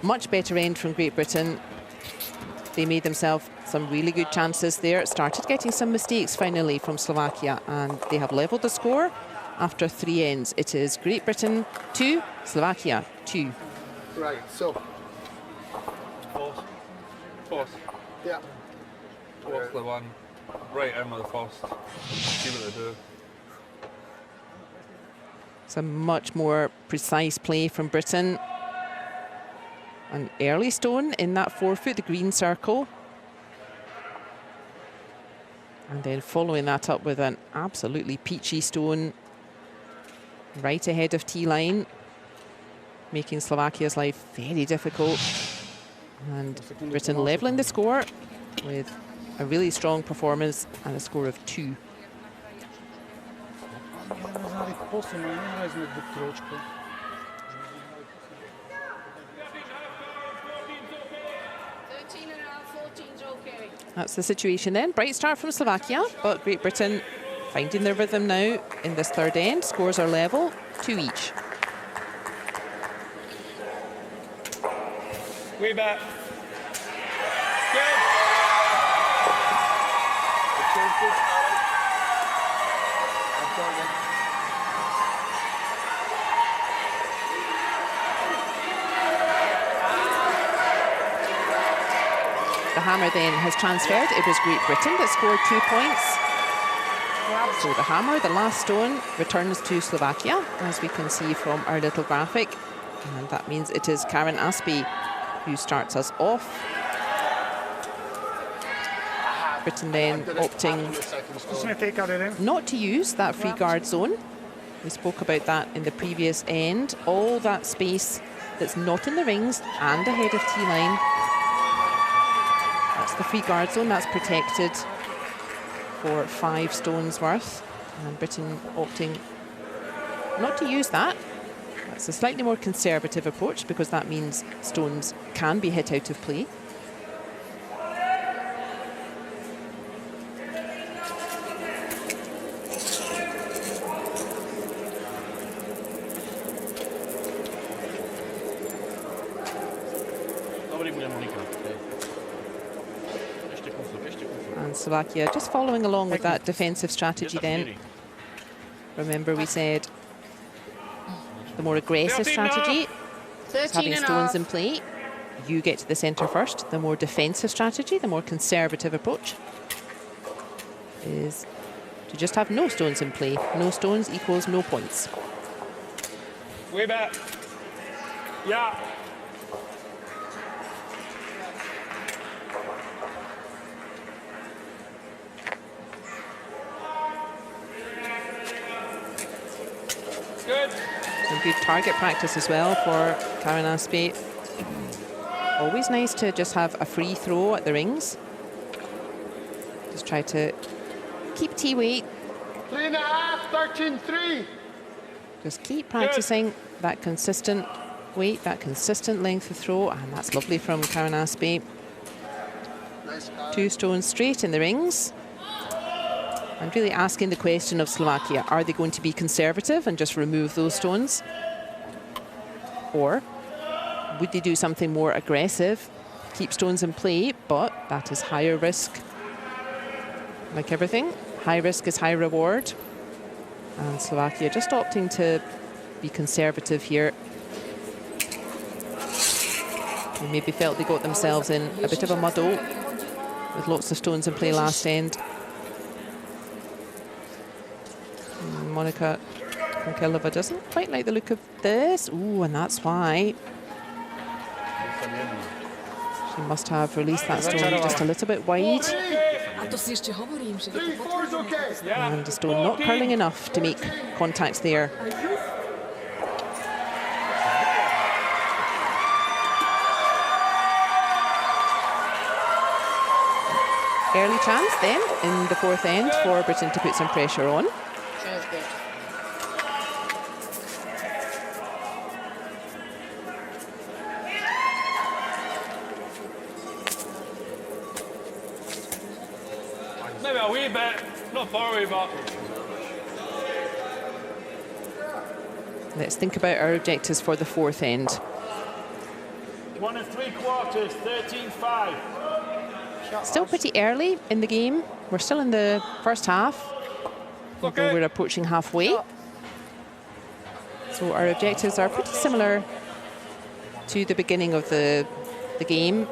much better end from Great Britain. They made themselves some really good chances there. Started getting some mistakes finally from Slovakia, and they have levelled the score after 3 ends. It is Great Britain 2, Slovakia 2. Right, so. Force. Yeah. What's the one? Right in with the first. See what they do. Some much more precise play from Britain. An early stone in that 4-foot, the green circle. And then following that up with an absolutely peachy stone right ahead of T-line, making Slovakia's life very difficult. And Britain levelling the score with a really strong performance and a score of 2. That's the situation then. Bright start from Slovakia, but Great Britain finding their rhythm now in this 3rd end. Scores are level, 2 each. Way back. Good. The hammer then has transferred. It was Great Britain that scored 2 points. So the hammer, the last stone, returns to Slovakia, as we can see from our little graphic. And that means it is Karen Aspey who starts us off. Britain then opting not to use that free guard zone. We spoke about that in the previous end. All that space that's not in the rings and ahead of T-line. That's the free guard zone, that's protected for 5 stones worth. And Britain opting not to use that. That's a slightly more conservative approach because that means stones can be hit out of play. And Slovakia just following along with that defensive strategy then. Remember we said the more aggressive strategy is having stones in play. You get to the centre first. The more defensive strategy, the more conservative approach is to just have no stones in play. No stones equals no points. Way back. Yeah. Good. Some good target practice as well for Karen Aspe. Always nice to just have a free throw at the rings. Just try to keep T-weight. 3.5, 13-3. Just keep practicing that consistent weight, that consistent length of throw. And that's lovely from Karen Aspe. Nice. 2 stones straight in the rings. I'm really asking the question of Slovakia. Are they going to be conservative and just remove those stones? Or would they do something more aggressive, keep stones in play, but that is higher risk? Like everything, high risk is high reward. And Slovakia just opting to be conservative here. They maybe felt they got themselves in a bit of a muddle with lots of stones in play last end. Monika Konkilova doesn't quite like the look of this. Ooh, and that's why she must have released that stone just a little bit wide. A to si ešte hovorím, že 3-4's okay. And the stone not curling enough to make contact there. Early chance then in the 4th end for Britain to put some pressure on. Sounds good. Maybe a wee bit, not far away, but Let's think about our objectives for the 4th end. 1 3/4, 13-5. Still pretty early in the game. We're still in the first half, although we're approaching halfway. So our objectives are pretty similar to the beginning of the game.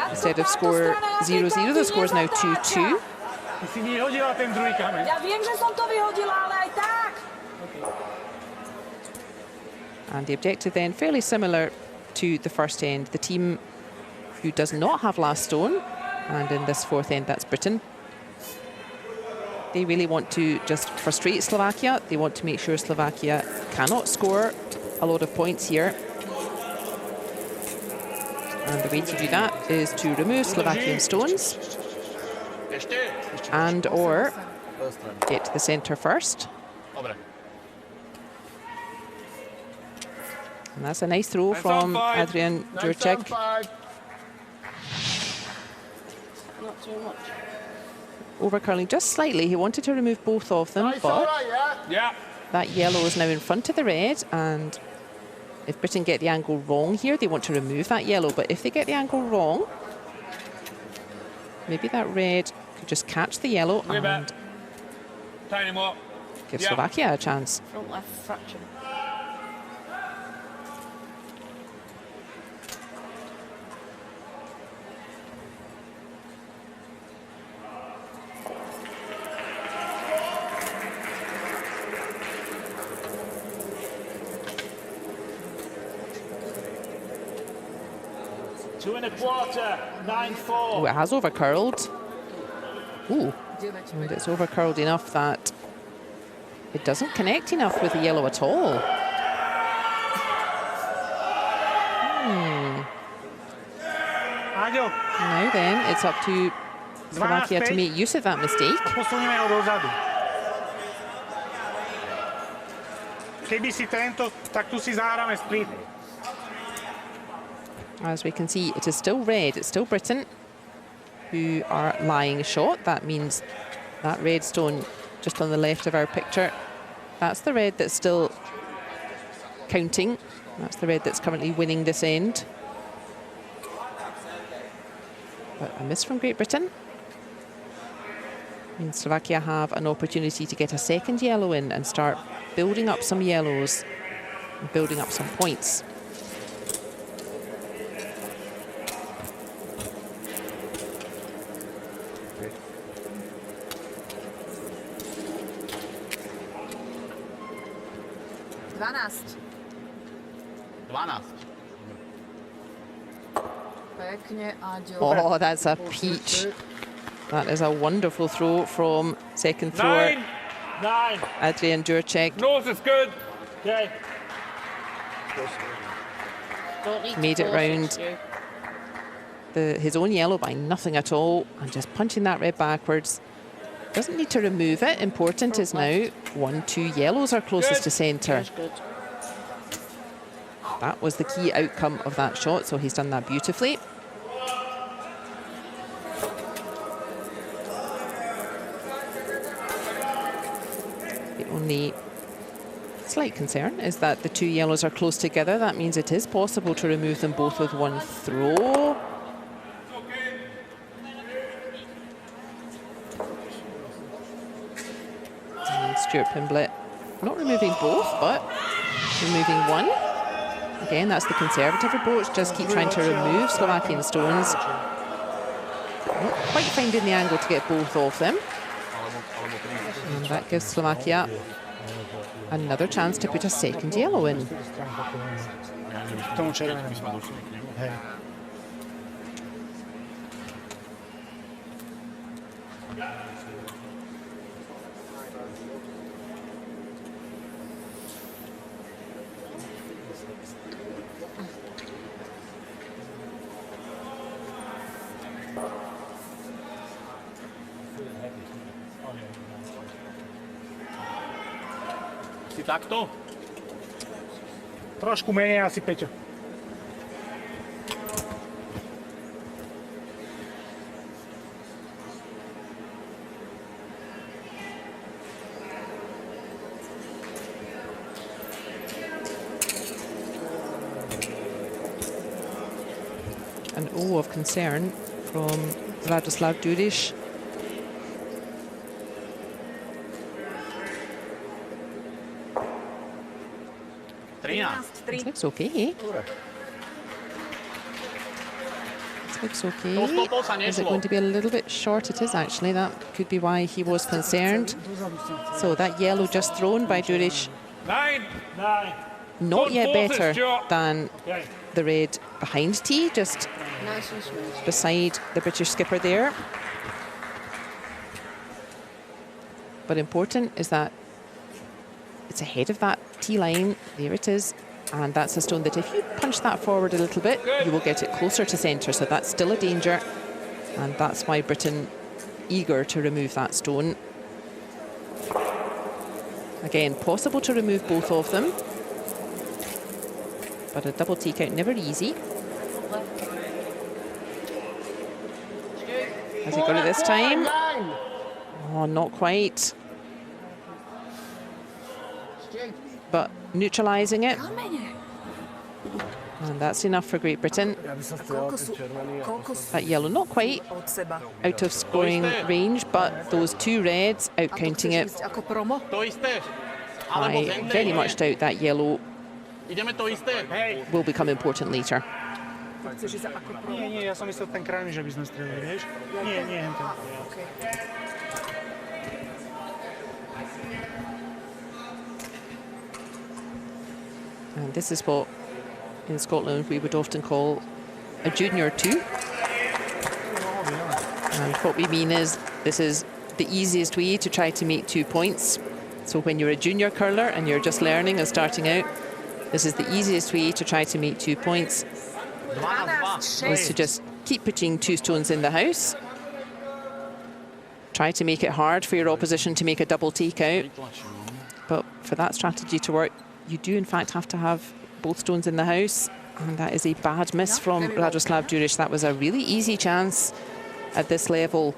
Instead of score 0-0, the score is now 2-2. Ja viem, že som to vyhodila, ale aj tak. And the objective then fairly similar to the first end. The team who does not have last stone, and in this 4th end that's Britain, they really want to just frustrate Slovakia. They want to make sure Slovakia cannot score a lot of points here. And the way to do that is to remove Slovakian stones and or get to the centre first. And that's a nice throw from Adrian Jurček. 9-7-5. Not too much. Overcurling just slightly. He wanted to remove both of them, Nice, all but right, yeah? yeah. that yellow is now in front of the red, and if Britain get the angle wrong here, they want to remove that yellow. But if they get the angle wrong, maybe that red could just catch the yellow Way back. and Tiny more. give Yeah. Slovakia a chance. Front left fraction. Two and a quarter, 9-4. Oh, it has overcurled. Ooh, and it's overcurled enough that it doesn't connect enough with the yellow at all. Now then, it's up to Slovakia to 12-5 make use of that mistake. a posunieme ho dozadu. Keby si tento, tak tu si zahráme split. As we can see, it is still red. It's still Britain who are lying short. That means that red stone just on the left of our picture, that's the red that's still counting. That's the red that's currently winning this end. But a miss from Great Britain. And Slovakia have an opportunity to get a second yellow in and start building up some yellows and building up some points. Pekne, Aďo. Oh, that's a peach. That is a wonderful throw from second thrower 9. Adrian Jurček. Nose is good. Okay. Don't need to Made it force round. Stu. His own yellow by nothing at all, and just punching that red backwards. Doesn't need to remove it. Important is now 1-2 yellows are closest to centre. That's good. That was the key outcome of that shot, so he's done that beautifully. The only slight concern is that the 2 yellows are close together. That means it is possible to remove them both with one throw. And Stuart Pimblett not removing both, but removing one. Again, that's the conservative approach. Just keep trying to remove Slovakian stones. Not quite finding the angle to get both of them. And that gives Slovakia another chance to put a second yellow in. K tomu červenému. Hej. Si takto? Trošku menej asi, Peťo. An O of concern from Vladislav Duriš. This looks okay. This looks okay. Is it going to be a little bit short? It is actually. That could be why he was concerned. So that yellow just thrown by Duriš, 9. not yet Don't force it, better Stuart. than the red behind tee, just Nice and smooth. beside the British skipper there. But important is that it's ahead of that tee line. There it is. And that's a stone that if you punch that forward a little bit, you will get it closer to centre. So that's still a danger. And that's why Britain eager to remove that stone. Again, possible to remove both of them. But a double take out, never easy. Has he got it this time? Oh, not quite. But neutralising it. And that's enough for Great Britain. That yellow, not quite Od seba. out of scoring range, but those 2 reds outcounting it. Ako promo? To isté. Alebo I zende. very much doubt that yellow Ideme to isté. Hej. will become important later. Chceš ísť ako promo? Nie, ja som myslel ten krajný, že by sme strelili, vieš? Nie, hento. Okay. And this is what in Scotland we would often call a junior 2. And what we mean is this is the easiest way to try to make 2 points. So when you're a junior curler and you're just learning and starting out, this is the easiest way to try to make 2 points, is to just keep putting 2 stones in the house Try to make it hard for your opposition to make a double takeout. But for that strategy to work, you do in fact have to have both stones in the house. And that is a bad miss from Radoslav Duric. That was a really easy chance at this level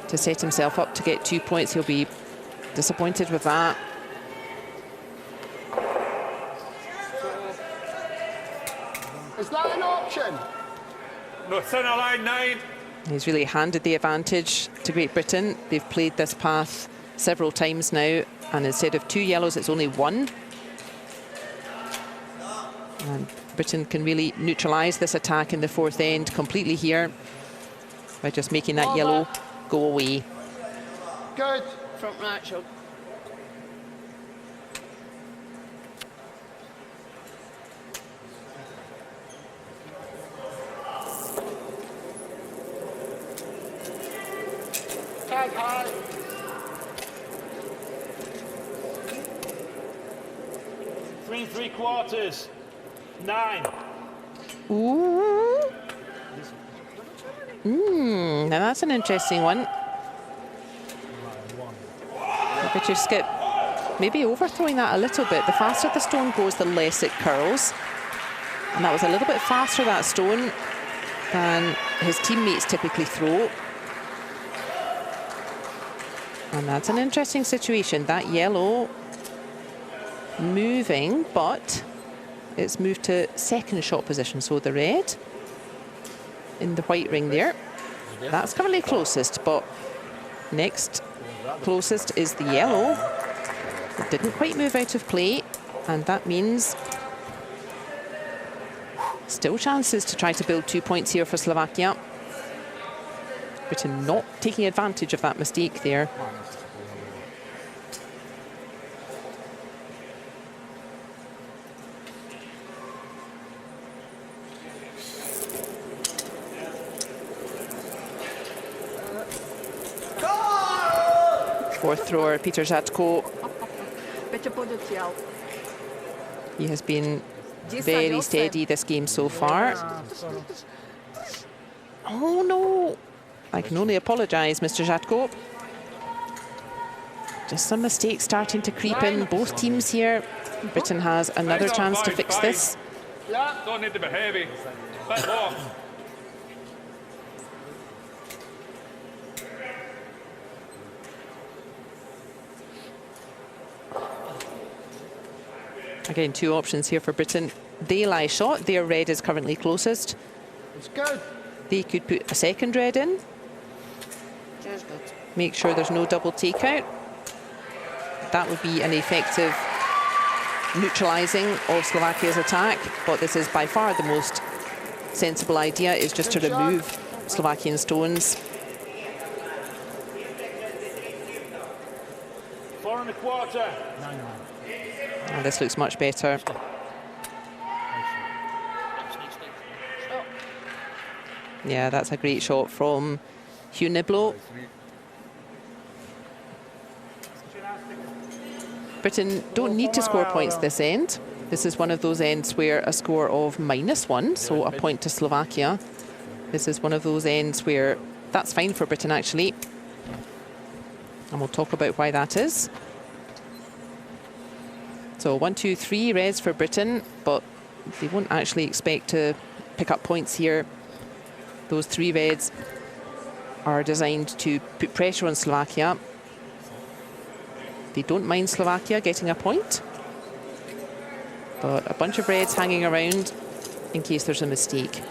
to set himself up to get 2 points. He'll be disappointed with that. Is that an option? No, center line 9. He's really handed the advantage to Great Britain. They've played this path several times now, and instead of 2 yellows, it's only 1. And Britain can really neutralise this attack in the 4th end completely here by just making that yellow go away. Good. Front right, Shug. Tag high. Three and 3/4. 9. Ooh. Now that's an interesting one. But you skip, maybe overthrowing that a little bit. The faster the stone goes, the less it curls. And that was a little bit faster, that stone, than his teammates typically throw. And that's an interesting situation. That yellow moving, but it's moved to 2nd shot position. So the red in the white ring there. That's currently closest, but next closest is the yellow. It didn't quite move out of play, and that means still chances to try to build 2 points here for Slovakia. Britain not taking advantage of that mistake there. Fourth thrower, Peter Žatko. He has been very steady this game so far. Oh no! I can only apologise, Mr. Žatko. Just some mistakes starting to creep in. Both teams here. Britain has another chance to fix this. Don't need to be heavy. Bit low. Again, 2 options here for Britain. They lie shot. Their red is currently closest. It's good. They could put a 2nd red in. Just good. Make sure there's no double takeout. That would be an effective neutralising of Slovakia's attack. But this is by far the most sensible idea, is just to remove Slovakian stones. 4 1/4. And this looks much better. Yeah, that's a great shot from Hugh Niblo. Britain don't need to score points this end. This is one of those ends where a score of -1, so a point to Slovakia. This is one of those ends where that's fine for Britain, actually. And we'll talk about why that is. So 1, 2, 3 reds for Britain, but they won't actually expect to pick up points here. Those 3 reds are designed to put pressure on Slovakia. They don't mind Slovakia getting a point, but a bunch of reds hanging around in case there's a mistake.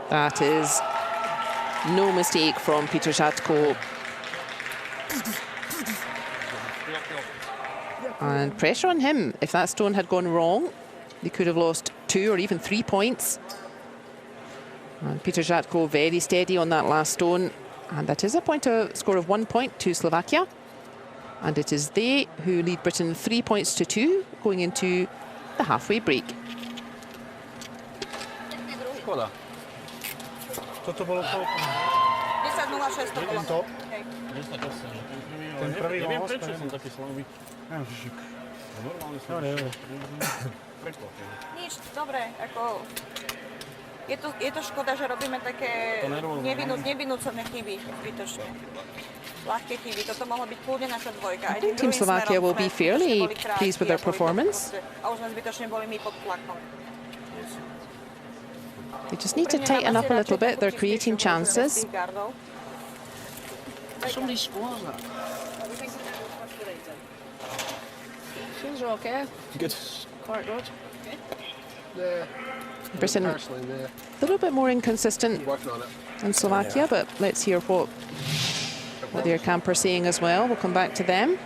That is no mistake from Peter Žatko. And pressure on him. If that stone had gone wrong, they could have lost 2 or even 3 points. And Peter Žatko very steady on that last stone. And that is a score of 1 point to Slovakia. And it is they who lead Britain 3 points to 2 going into the halfway break. Toto bolo koľko? 10-0 0,6 to bolo. To? Hej. Ten prvý Neviem, los, prečo neviem. som taký slabý. Normálne som prekvapený. Nič, dobre, ako... Je to škoda, že robíme také nevinúcené chyby zbytočne. Ľahké chyby, toto mohla byť kľudne naša dvojka. I think Team Slovakia will be fairly pleased with their performance. A už sme zbytočne boli my pod tlakom. They just need to tighten up a little bit. They're creating chances. Somebody squaws that. Things are okay. Good. Quite good. Yeah. Britain a Personally, yeah. little bit more inconsistent Working on it. than Slovakia, but let's hear what their camp are saying as well. We'll come back to them.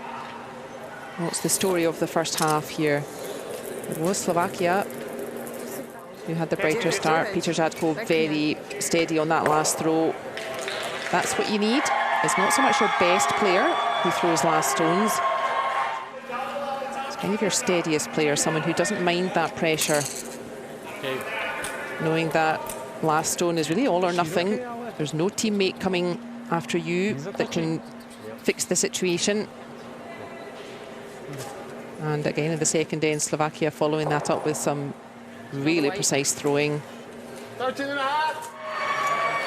What's the story of the first half here? It was Slovakia who had the brighter start. Peter Žadko very steady on that last throw. That's what you need. It's not so much your best player who throws last stones. It's kind of your steadiest player, someone who doesn't mind that pressure. Okay. Knowing that last stone is really all or nothing. There's no teammate coming after you that can fix the situation. And again in the second end, Slovakia following that up with some really precise throwing. 13 and a half.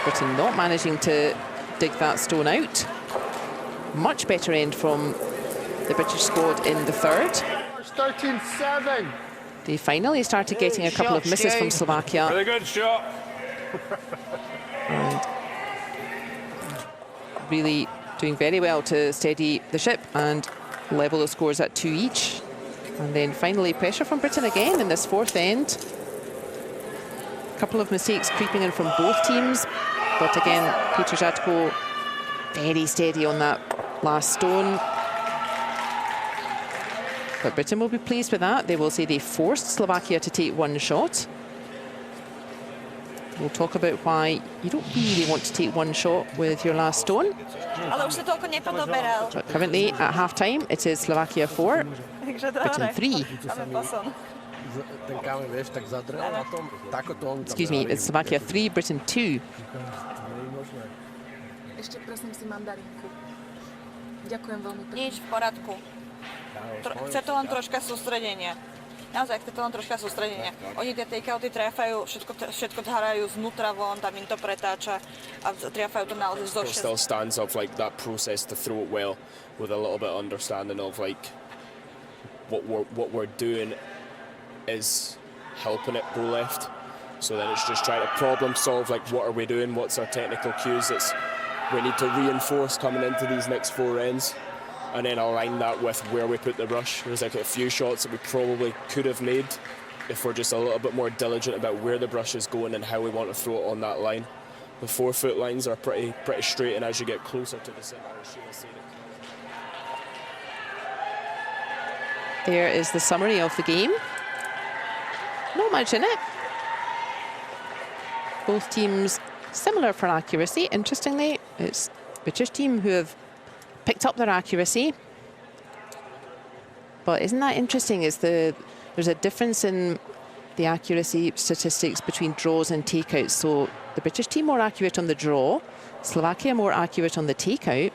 Britain not managing to dig that stone out. Much better end from the British squad in the third. 13-7. They finally started getting a couple of misses from Slovakia. Really good shot. And really doing very well to steady the ship and level the scores at 2 each. And then finally pressure from Britain again in this fourth end. A couple of mistakes creeping in from both teams, but again Peter Žadko very steady on that last stone. But Britain will be pleased with that. They will say they forced Slovakia to take one shot. We'll talk about why you don't really want to take one shot with your last stone. Ale už sa toľko nepodoberal. But currently at half-time, it is Slovakia 4, Takže Britain 3. Máme posun. Ten kámen, vieš, tak zadrel na tom. Tako to on Excuse me, it's Slovakia 3, Britain 2. Ešte prosím si mandarinku. Ďakujem veľmi pekne. Nič, v poradku. Chce to len troška sústredenia. Naozaj, chce to len troška sústredenia. Oni tie takeouty tráfajú, všetko hrajú znútra von, tam im to pretáča a tráfajú to naozaj zo všetko. Still stands up like that process to throw it well with a little bit of understanding of like what we're doing is helping it go left. So then it's just trying to problem solve, like what are we doing, what's our technical cues. We need to reinforce coming into these next 4 ends and then align that with where we put the brush. There's like a few shots that we probably could have made if we're just a little bit more diligent about where the brush is going and how we want to throw it on that line. The 4-foot lines are pretty straight, and as you get closer to the centre, There is the summary of the game. Not much in it. Both teams similar for accuracy. Interestingly, it's the British team who have picked up their accuracy. But isn't that interesting? There's a difference in the accuracy statistics between draws and takeouts. So the British team more accurate on the draw, Slovakia more accurate on the takeout.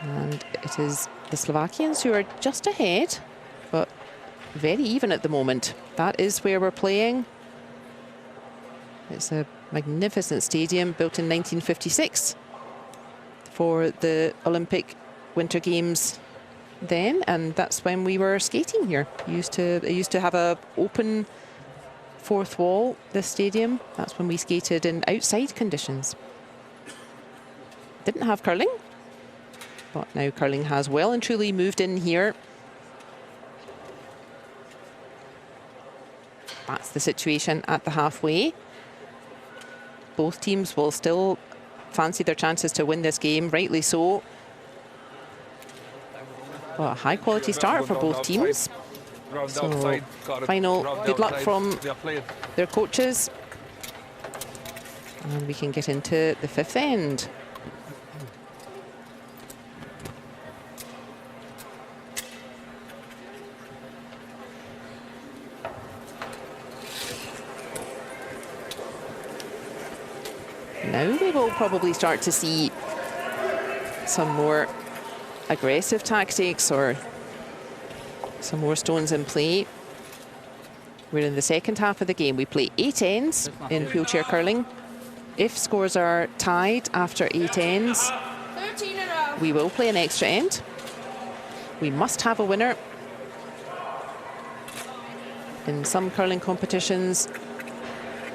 And it is the Slovakians who are just ahead, but very even at the moment. That is where we're playing. It's a magnificent stadium built in 1956 for the Olympic Winter Games then, and that's when we were skating here. It used to have a open fourth wall, this stadium. That's when we skated in outside conditions. Didn't have curling, but now curling has well and truly moved in here. That's the situation at the halfway. Both teams will still fancy their chances to win this game, rightly so. Well, a high quality start for both teams. So final good luck from their coaches. And we can get into the fifth end. Now we will probably start to see some more aggressive tactics or some more stones in play. We're in the second half of the game. We play 8 ends in wheelchair curling. If scores are tied after 8 ends, we will play an extra end. We must have a winner. In some curling competitions,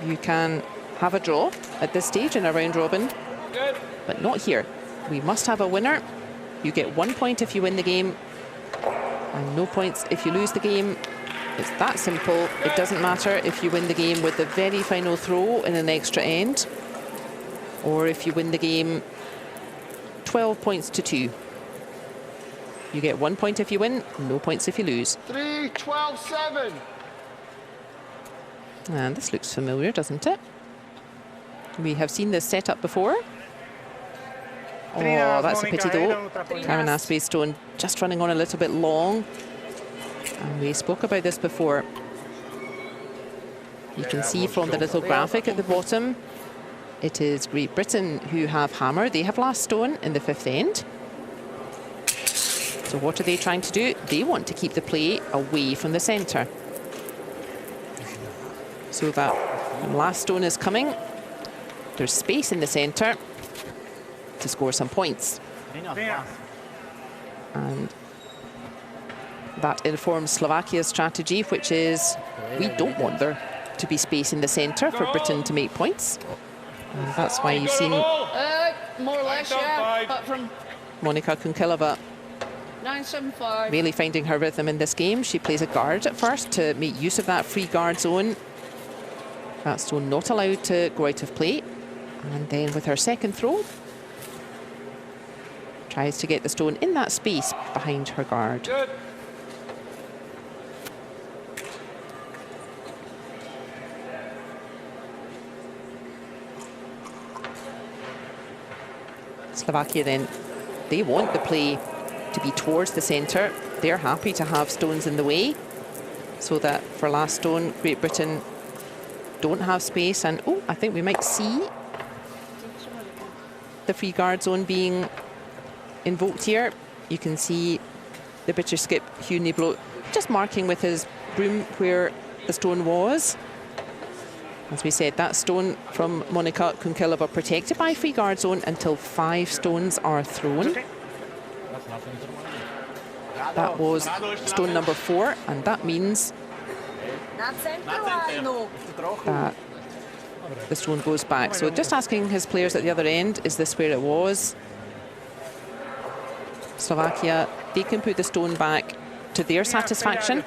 you can have a draw at this stage in a round robin, but not here. We must have a winner. You get 1 point if you win the game, and no points if you lose the game. It's that simple. It doesn't matter if you win the game with the very final throw in an extra end, or if you win the game 12 points to 2. You get 1 point if you win, no points if you lose. 3, 12, 7. And this looks familiar, doesn't it? We have seen this setup before. Oh, that's a pity though. Karen Aspey's stone just running on a little bit long. And we spoke about this before. You can see from the little graphic at the bottom, it is Great Britain who have hammer. They have last stone in the 5th end. So what are they trying to do? They want to keep the play away from the centre, so that when last stone is coming, there's space in the centre to score some points. And that informs Slovakia's strategy, which is we don't want there to be space in the centre for Britain to make points. And that's why you've seen More or less, yeah. Apart from Monika Kunkilova 975. really finding her rhythm in this game. She plays a guard at first to make use of that free guard zone. That stone not allowed to go out of play. And then with her second throw, tries to get the stone in that space behind her guard. Good. Slovakia then, they want the play to be towards the centre. They're happy to have stones in the way, so that for last stone, Great Britain don't have space. And oh, I think we might see the free guard zone being invoked here. You can see the British skip Hugh Niblo just marking with his broom where the stone was. As we said, that stone from Monika Kunkilova protected by free guard zone until 5 stones are thrown. That was stone number 4, and that means that the stone goes back. So just asking his players at the other end, is this where it was? Slovakia, they can put the stone back to their satisfaction.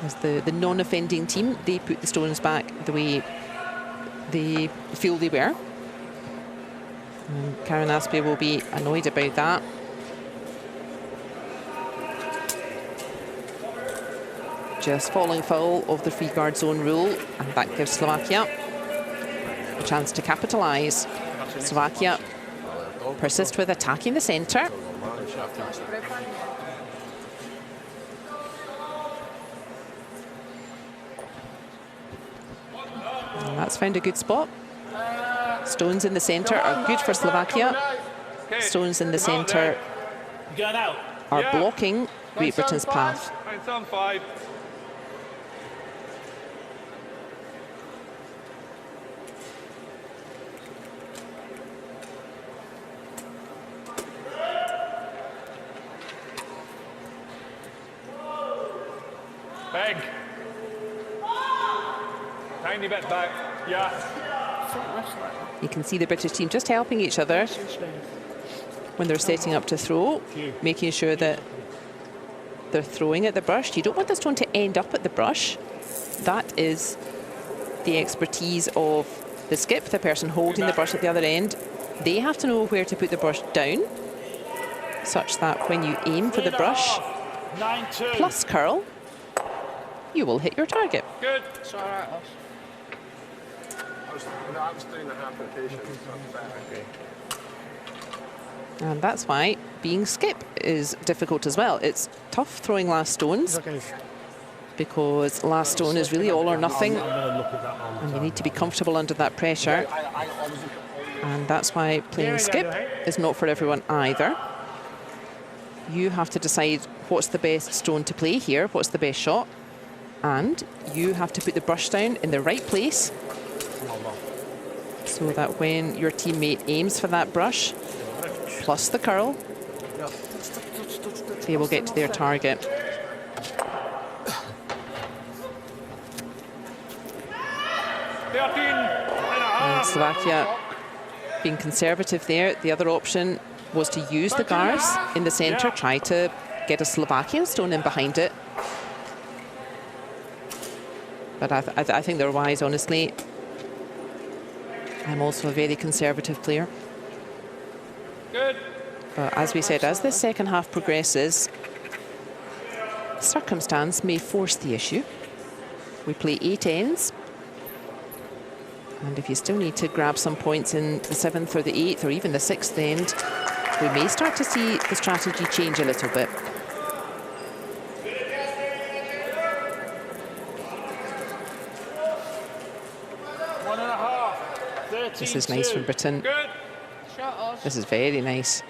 As the non-offending team, they put the stones back the way they feel they were. And Karen Aspey will be annoyed about that. Just falling foul of the free guard zone rule, and that gives Slovakia a chance to capitalise. Slovakia persist with attacking the centre. And that's found a good spot. Stones in the centre are good for Slovakia. Stones in the centre are blocking Great Britain's path. It's on 5. Big. Tiny bit back. Yeah. You can see the British team just helping each other when they're setting up to throw, making sure that they're throwing at the brush. You don't want the stone to end up at the brush. That is the expertise of the skip, the person holding the brush at the other end. They have to know where to put the brush down, such that when you aim for the brush plus curl, you will hit your target. Good. It's all right, us. I was doing the half rotation. Okay. And that's why being skip is difficult as well. It's tough throwing last stones. because last stone is really all or nothing, and you need to be comfortable under that pressure. And that's why playing skip is not for everyone either. You have to decide what's the best stone to play here, what's the best shot, and you have to put the brush down in the right place so that when your teammate aims for that brush, plus the curl, they will get to their target. And Slovakia being conservative there. The other option was to use the guards in the centre, try to get a Slovakian stone in behind it. But I think they're wise, honestly. I'm also a very conservative player. Good. But as we said, as the second half progresses, circumstance may force the issue. We play 8 ends. And if you still need to grab some points in the 7th or the 8th or even the 6th end, we may start to see the strategy change a little bit. This is nice from Britain. This is very nice.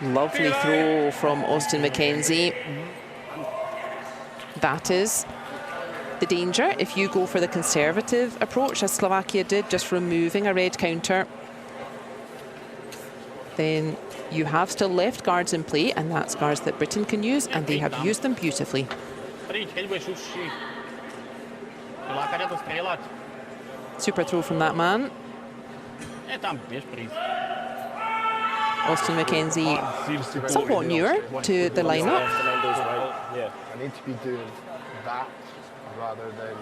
Lovely throw from Austin McKenzie. That is the danger if you go for the conservative approach, as Slovakia did, just removing a red counter. Then you have still left guards in play, and that's guards that Britain can use, and they have used them beautifully. Super throw from that man. Austin McKenzie, somewhat newer to the lineup. I need to be doing that rather than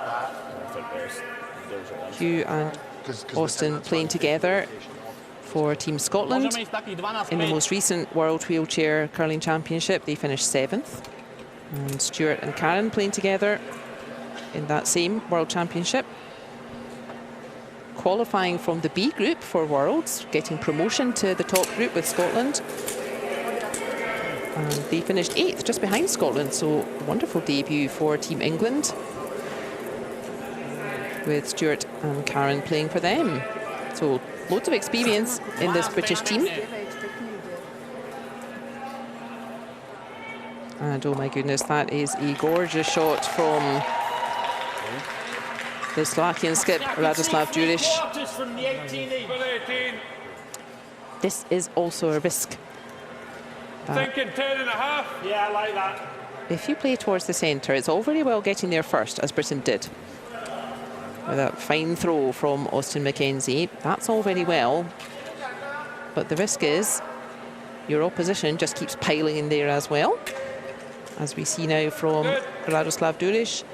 that. Hugh and Austin playing together for Team Scotland. In the most recent World Wheelchair Curling Championship, they finished 7th. And Stuart and Karen playing together in that same World Championship. Qualifying from the B group for Worlds, getting promotion to the top group with Scotland. And they finished 8th, just behind Scotland, so wonderful debut for Team England, with Stuart and Karen playing for them. So loads of experience in this British team. And oh my goodness, that is a gorgeous shot from the Slovakian skip, Radoslav Djuric. This is also a risk. Thinking 10.5. Yeah, I like that. If you play towards the centre, it's all very well getting there first, as Britain did. With that fine throw from Austin McKenzie, that's all very well. But the risk is your opposition just keeps piling in there as well, as we see now from Radoslav Djuric.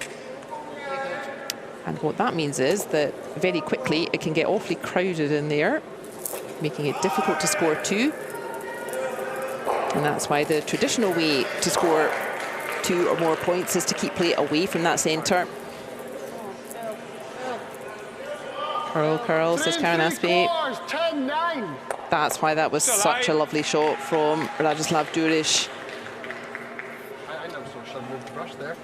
And what that means is that very quickly it can get awfully crowded in there, making it difficult to score 2. And that's why the traditional way to score 2 or more points is to keep play away from that centre. Curl, curl, says Karen Aspey. That's why that was such a lovely shot from Radoslav Djuric. I never saw Sean move the brush there.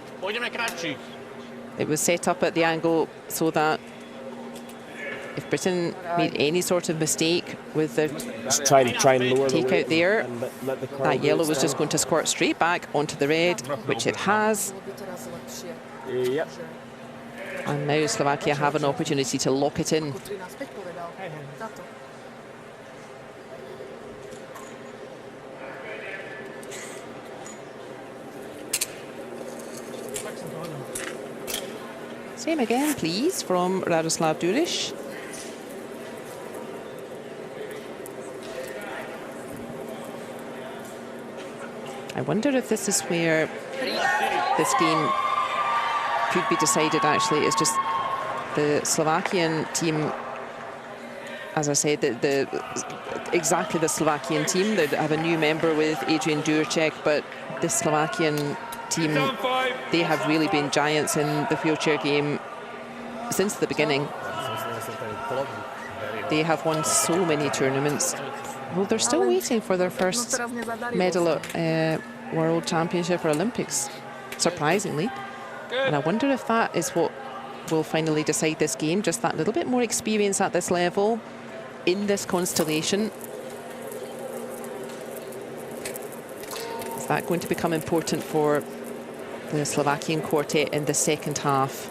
It was set up at the angle so that if Britain made any sort of mistake with the try and lower take out there, and let the that yellow was just going to squirt straight back onto the red, which it has. Yep. And now Slovakia have an opportunity to lock it in. Same again, please, from Radoslav Djuric. I wonder if this is where this game could be decided, actually. It's just the Slovakian team, as I said, exactly the Slovakian team. They have a new member with Adrian Durček, but the Slovakian team, they have really been giants in the wheelchair game since the beginning. They have won so many tournaments. Well, they're still waiting for their first medal World Championship or Olympics, surprisingly. And I wonder if that is what will finally decide this game, just that little bit more experience at this level, in this constellation. Is that going to become important for the Slovakian quartet in the second half?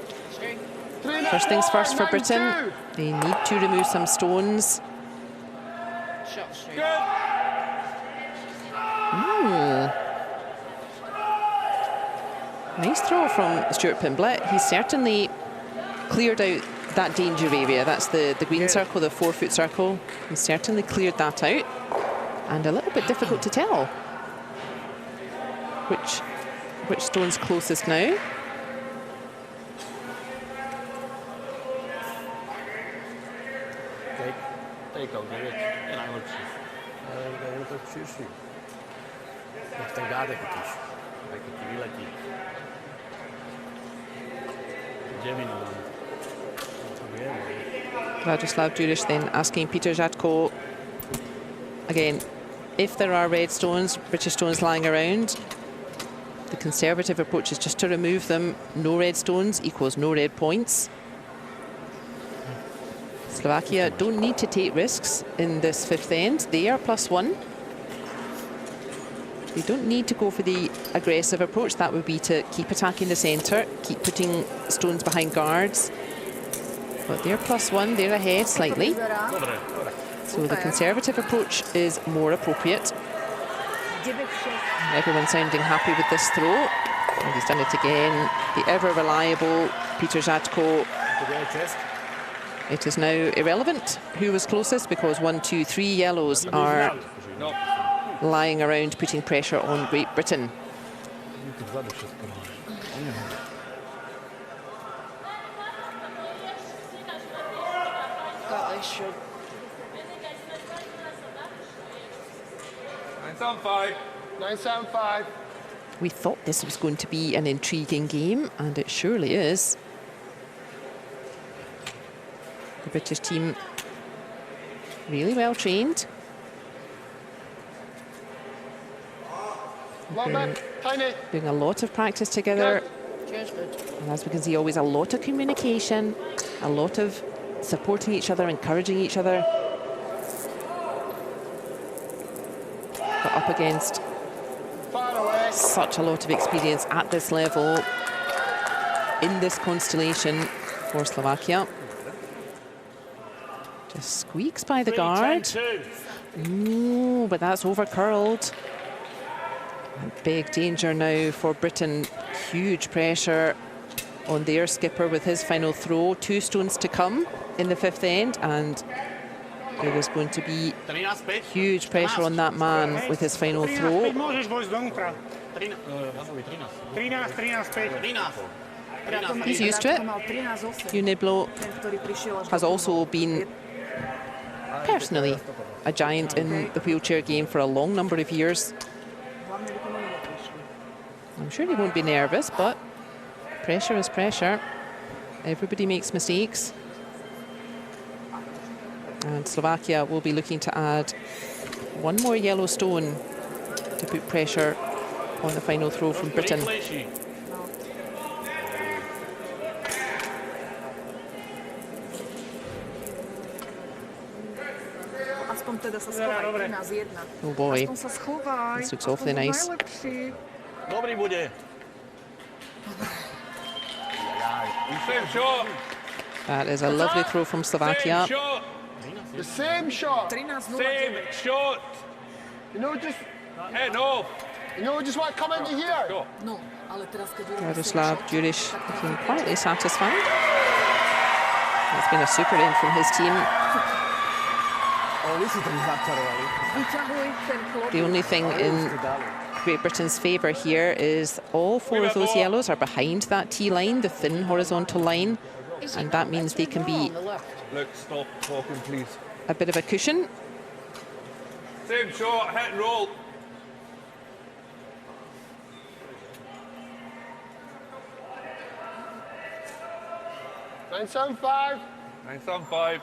First things first for Britain, they need to remove some stones. Shot straight. Nice throw from Stuart Pimblett. He's certainly cleared out that danger area. That's the green circle, the 4-foot circle. He's certainly cleared that out. And a little bit difficult to tell which stone's closest now. Takeout, je najlepší. Je to širší. Tak ten gádek totiž. Tak to ti vyletí. Gemini. Vladislav Juric then asking Peter Žatko, again, if there are red stones, British stones lying around, the conservative approach is just to remove them. No red stones equals no red points. Slovakia don't need to take risks in this fifth end. They are +1. They don't need to go for the aggressive approach. That would be to keep attacking the centre, keep putting stones behind guards. But they're +1, they're ahead slightly. So the conservative approach is more appropriate. Everyone sounding happy with this throw. And he's done it again. The ever reliable Peter Žatko. It is now irrelevant who was closest, because 1, 2, 3 yellows are lying around, putting pressure on Great Britain. That they should. 975. 975. We thought this was going to be an intriguing game, and it surely is. The British team really well trained. Doing a lot of practice together. And as we can see, always a lot of communication, a lot of supporting each other, encouraging each other. But up against such a lot of experience at this level, in this constellation for Slovakia. Just squeaks by the guard. Ooh, but that's over curled. Big danger now for Britain. Huge pressure on their skipper with his final throw. 2 stones to come in the fifth end, and there is going to be huge pressure on that man with his final throw. He's used to it. Uniblo has also been personally a giant in the wheelchair game for a long number of years. I'm sure he won't be nervous, but pressure is pressure. Everybody makes mistakes. And Slovakia will be looking to add 1 more yellow stone to put pressure on the final throw from Britain. Oh boy, this looks awfully nice. Dobrý bude. Same shot. That is a lovely throw from Slovakia. Same shot. The same shot. Same shot. You know, just. Head off. You know, just want to come into here. Go. Vladislav Juric looking quietly satisfied. It's been a super end from his team. The only thing in Great Britain's favour here is all 4 of those yellows are behind that T line, the thin horizontal line, and that means they can be Look, stop talking, please. a bit of a cushion. Same shot, hit and roll. $975. 975.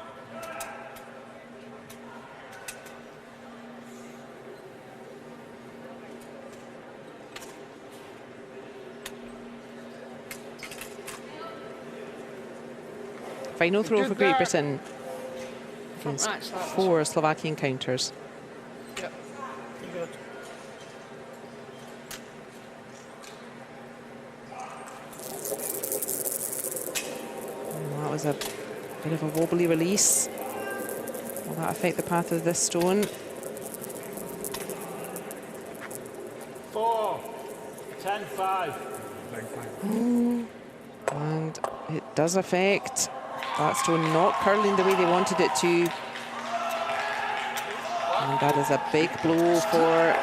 Final throw for Great Britain against Right, so that was- 4 Slovakian counters. Yep. Good. That was a bit of a wobbly release. Will that affect the path of this stone? 4, 10-5. And it does affect that stone not curling the way they wanted it to. And that is a big blow for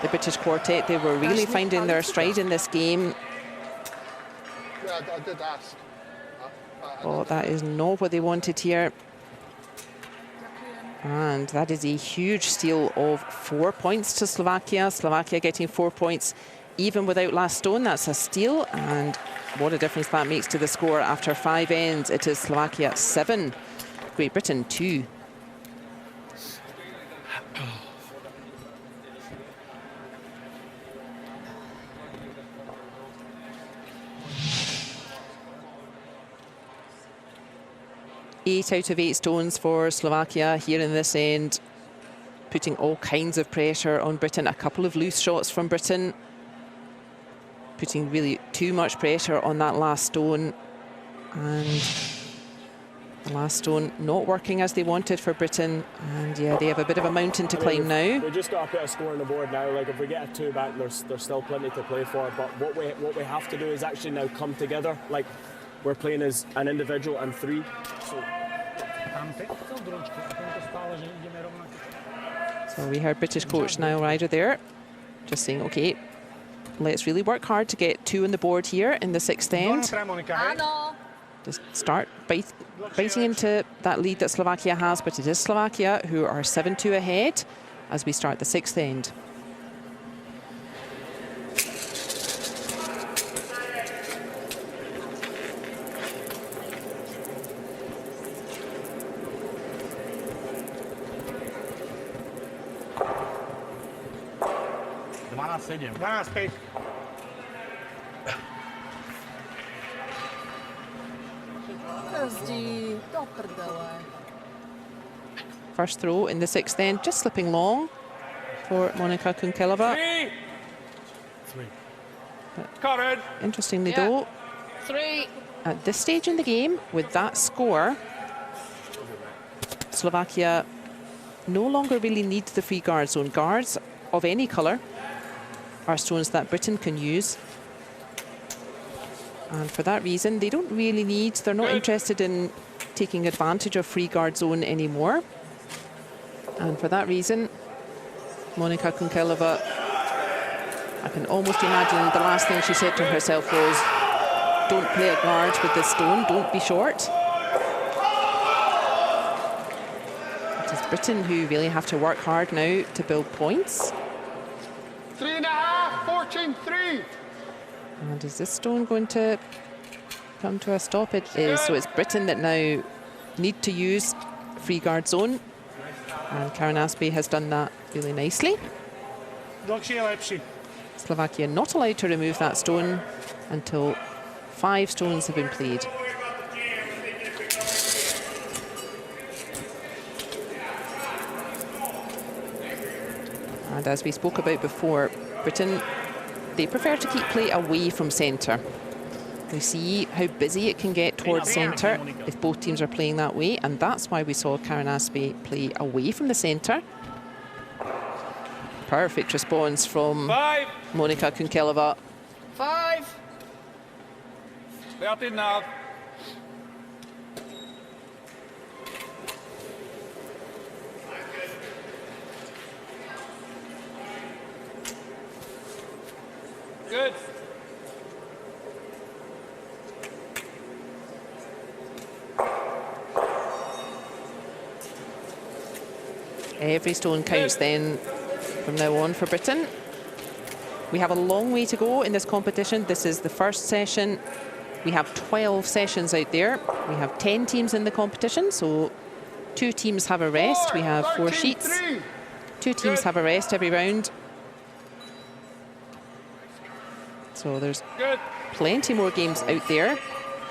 the British quartet. They were really finding their stride in this game. Yeah, I did ask. Oh, that is not what they wanted here. And that is a huge steal of 4 points to Slovakia. Slovakia getting 4 points even without last stone. That's a steal. And what a difference that makes to the score after 5 ends. It is Slovakia 7, Great Britain 2. Eight out of 8 stones for Slovakia here in this end, putting all kinds of pressure on Britain. A couple of loose shots from Britain, putting really too much pressure on that last stone. And the last stone not working as they wanted for Britain. And yeah, they have a bit of a mountain to climb now. We just got to put a score on the board now. Like if we get a 2 back, there's still plenty to play for. But what we have to do is actually now come together. Like we're playing as an individual and 3. So we heard British coach Niall Ryder there, just saying, okay, let's really work hard to get 2 on the board here in the 6th end. Áno. Just start biting into that lead that Slovakia has, but it is Slovakia who are 7-2 ahead as we start the 6th end. Brzdí, do prdele. First throw in the 6th end, just slipping long for Monika Kunkelova. 3. Corin. Interestingly Yeah. though, 3. at this stage in the game, with that score, Slovakia no longer really need the free guard zone. Guards of any colour are stones that Britain can use. And for that reason, they don't really need, they're not interested in taking advantage of free guard zone anymore. And for that reason, Monika Kunkelova, I can almost imagine the last thing she said to herself was, don't play a guard with this stone, don't be short. It is Britain who really have to work hard now to build points. 3.5, 14-3. And is this stone going to come to a stop? It is. So it's Britain that now need to use free guard zone. And Karen Aspe has done that really nicely. Slovakia not allowed to remove that stone until 5 stones have been played. And as we spoke about before, Britain, they prefer to keep play away from centre. We see how busy it can get towards centre if both teams are playing that way, and that's why we saw Karen Aspe play away from the centre. Perfect response from 5. Monika Kunkelova. 5. 13,5. Good. Every stone counts then from now on for Britain. We have a long way to go in this competition. This is the first session. We have 12 sessions out there. We have 10 teams in the competition, so 2 teams have a rest. We have 4 sheets. 2 teams have a rest every round. So there's plenty more games out there,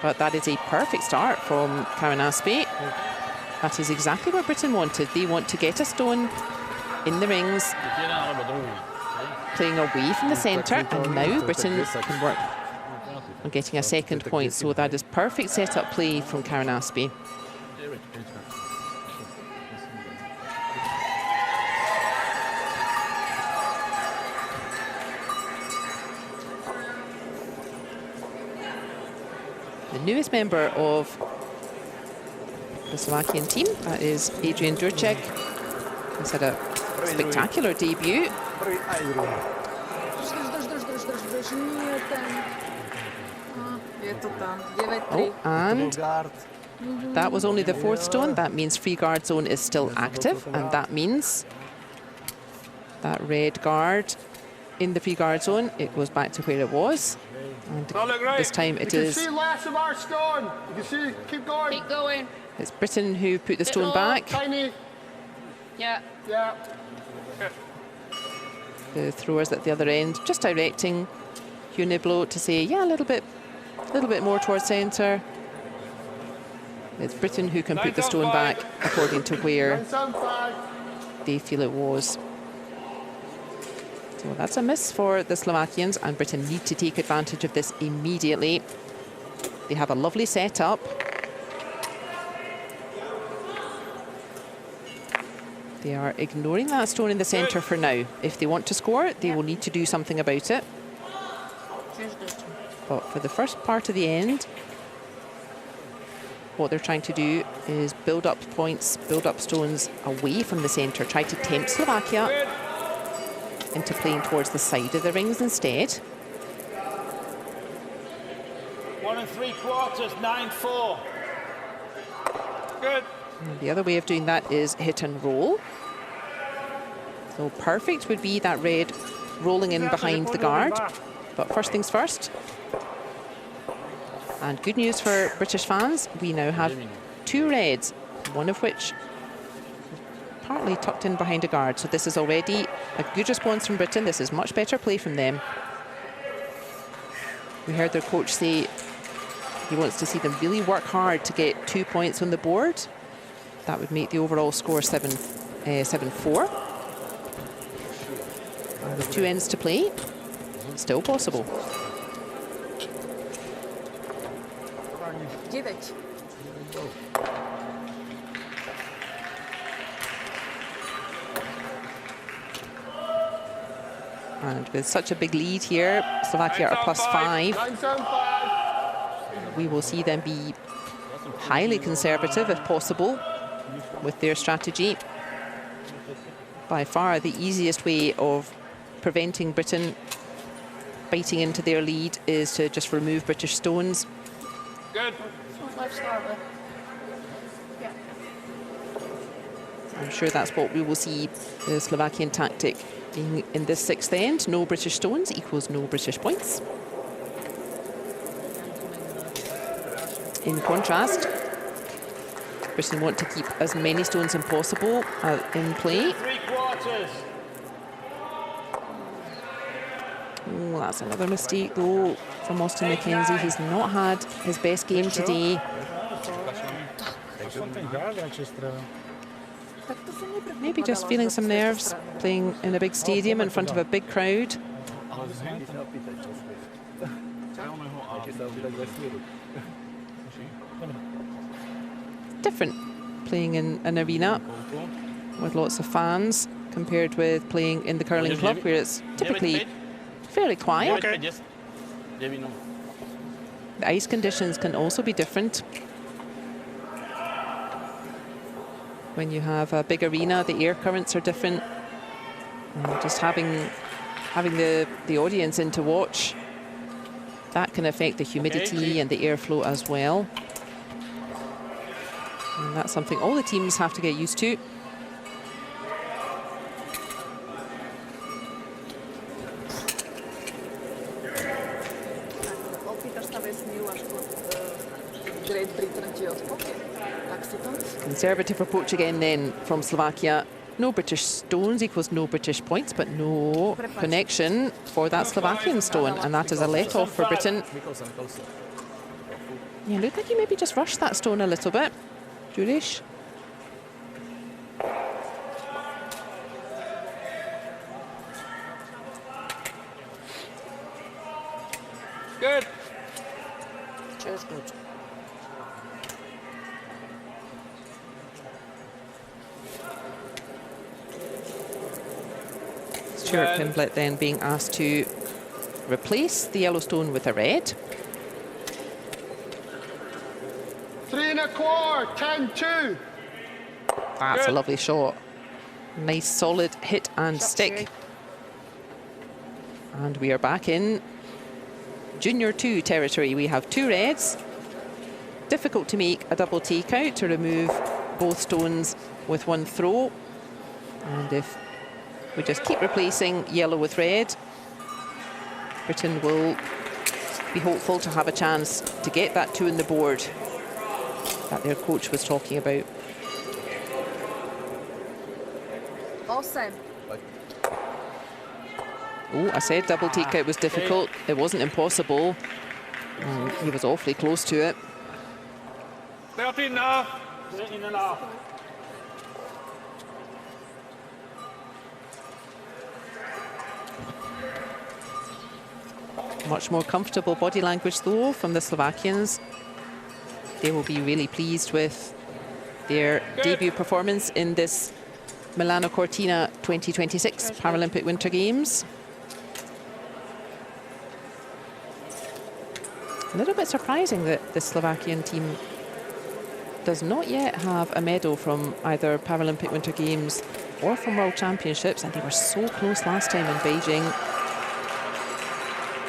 But that is a perfect start from Karen Aspey. That is exactly what Britain wanted. They want to get a stone in the rings, playing away from the centre, and now Britain can work on getting a second point. So that is perfect set-up play from Karen Aspey. The newest member of the Slovakian team, that is Adrian Jurček. He's had a spectacular debut. Oh, and that was only the fourth stone. That means free guard zone is still active, and that means that red guard in the free guard zone, it goes back to where it was. And this time it is. You can see less of our stone. You can see, keep going. Keep going. It's Britain who put the stone back. Tiny. Yeah. Yeah. The throwers at the other end just directing Hugh Niblo to say, yeah, a little bit more towards centre. It's Britain who can put the stone back according to where they feel it was. So that's a miss for the Slovakians, and Britain need to take advantage of this immediately. They have a lovely setup. They are ignoring that stone in the centre for now. If they want to score, they will need to do something about it. But for the first part of the end, what they're trying to do is build up points, build up stones away from the centre, try to tempt Slovakia into playing towards the side of the rings instead. 1 3/4, 9-4. Good. And the other way of doing that is hit and roll. So perfect would be that red rolling in behind the guard. But first things first. And good news for British fans, we now have 2 reds, one of which partly tucked in behind a guard. So this is already a good response from Britain. This is much better play from them. We heard their coach say he wants to see them really work hard to get 2 points on the board. That would make the overall score 7-4. With 2 ends to play, still possible. And with such a big lead here, Slovakia are +5. We will see them be highly conservative if possible with their strategy. By far the easiest way of preventing Britain biting into their lead is to just remove British stones. Good. I'm sure that's what we will see the Slovakian tactic being in this 6th end. No British stones equals no British points. In contrast, Britain want to keep as many stones as possible in play. 3/4. Oh, that's another mistake though from Austin McKenzie. He's not had his best game today. Maybe just feeling some nerves, playing in a big stadium in front of a big crowd. Different playing in an arena with lots of fans compared with playing in the curling club where it's typically fairly quiet. The ice conditions can also be different. When you have a big arena, the air currents are different. And just having the audience in to watch, that can affect the humidity and the airflow as well. And that's something all the teams have to get used to. Great Britain Conservative approach again then from Slovakia. No British stones equals no British points, but no connection for that Slovakian stone. And that is a let-off for Britain. Yeah, looked like he maybe just rushed that stone a little bit. Juriš. Good. Cheers, good. Stuart Pimblett then being asked to replace the yellow stone with a red. 3 1/4, 10-2. That's a lovely shot. Nice solid hit and stick. And we are back in Junior 2 territory. We have 2 reds. Difficult to make a double takeout to remove both stones with 1 throw. And if we just keep replacing yellow with red, Britain will be hopeful to have a chance to get that 2 on the board that their coach was talking about. 8. Oh, I said double takeout was difficult. It wasn't impossible. He was awfully close to it. 13 now. 13 and a half. Much more comfortable body language, though, from the Slovakians. They will be really pleased with their debut performance in this Milano Cortina 2026 Paralympic Winter Games. A little bit surprising that the Slovakian team does not yet have a medal from either Paralympic Winter Games or from World Championships, and they were so close last time in Beijing.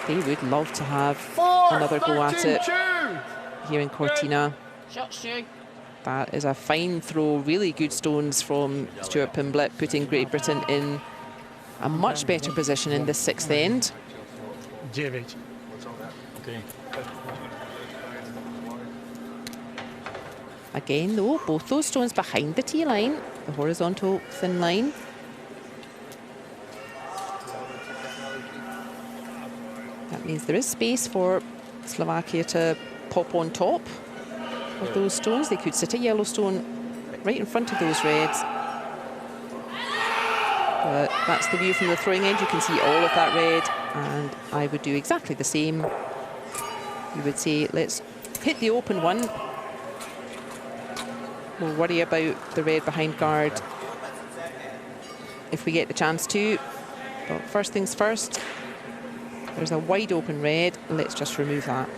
They would love to have another go at it here in Cortina. Shot, Stu. That is a fine throw, really good stones from Stuart Pimblett, putting Great Britain in a much better position in this 6th end. 9. Okay. Again, though, both those stones behind the tee line, the horizontal thin line. That means there is space for Slovakia to pop on top of those stones. They could sit a yellow stone right in front of those reds. But that's the view from the throwing end. You can see all of that red, and I would do exactly the same. You would say, let's hit the open one. We'll worry about the red behind guard if we get the chance to. But first things first, there's a wide open red. Let's just remove that.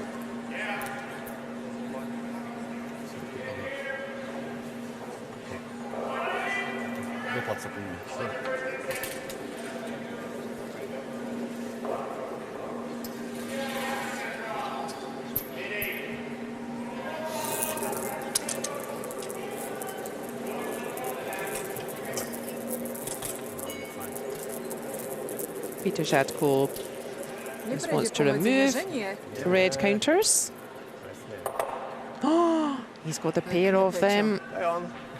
Peter Shadko just wants to remove the red counters. Oh, he's got a pair of them.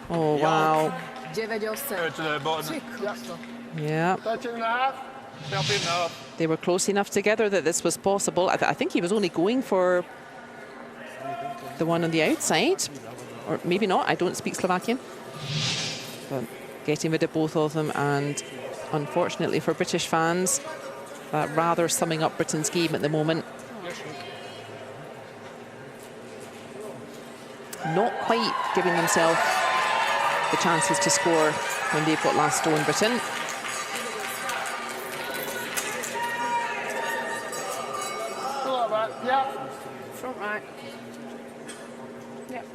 Oh, wow. 9-8. Go to the bottom. Yeah. 13 1/2. 13 now. They were close enough together that this was possible. I think he was only going for the one on the outside. Or maybe not. I don't speak Slovakian. But getting rid of both of them, and unfortunately for British fans, that rather summing up Britain's game at the moment. Not quite giving themselves the chances to score when they've got last stone, Britain. Hello, right. Yeah. Front right. Yep.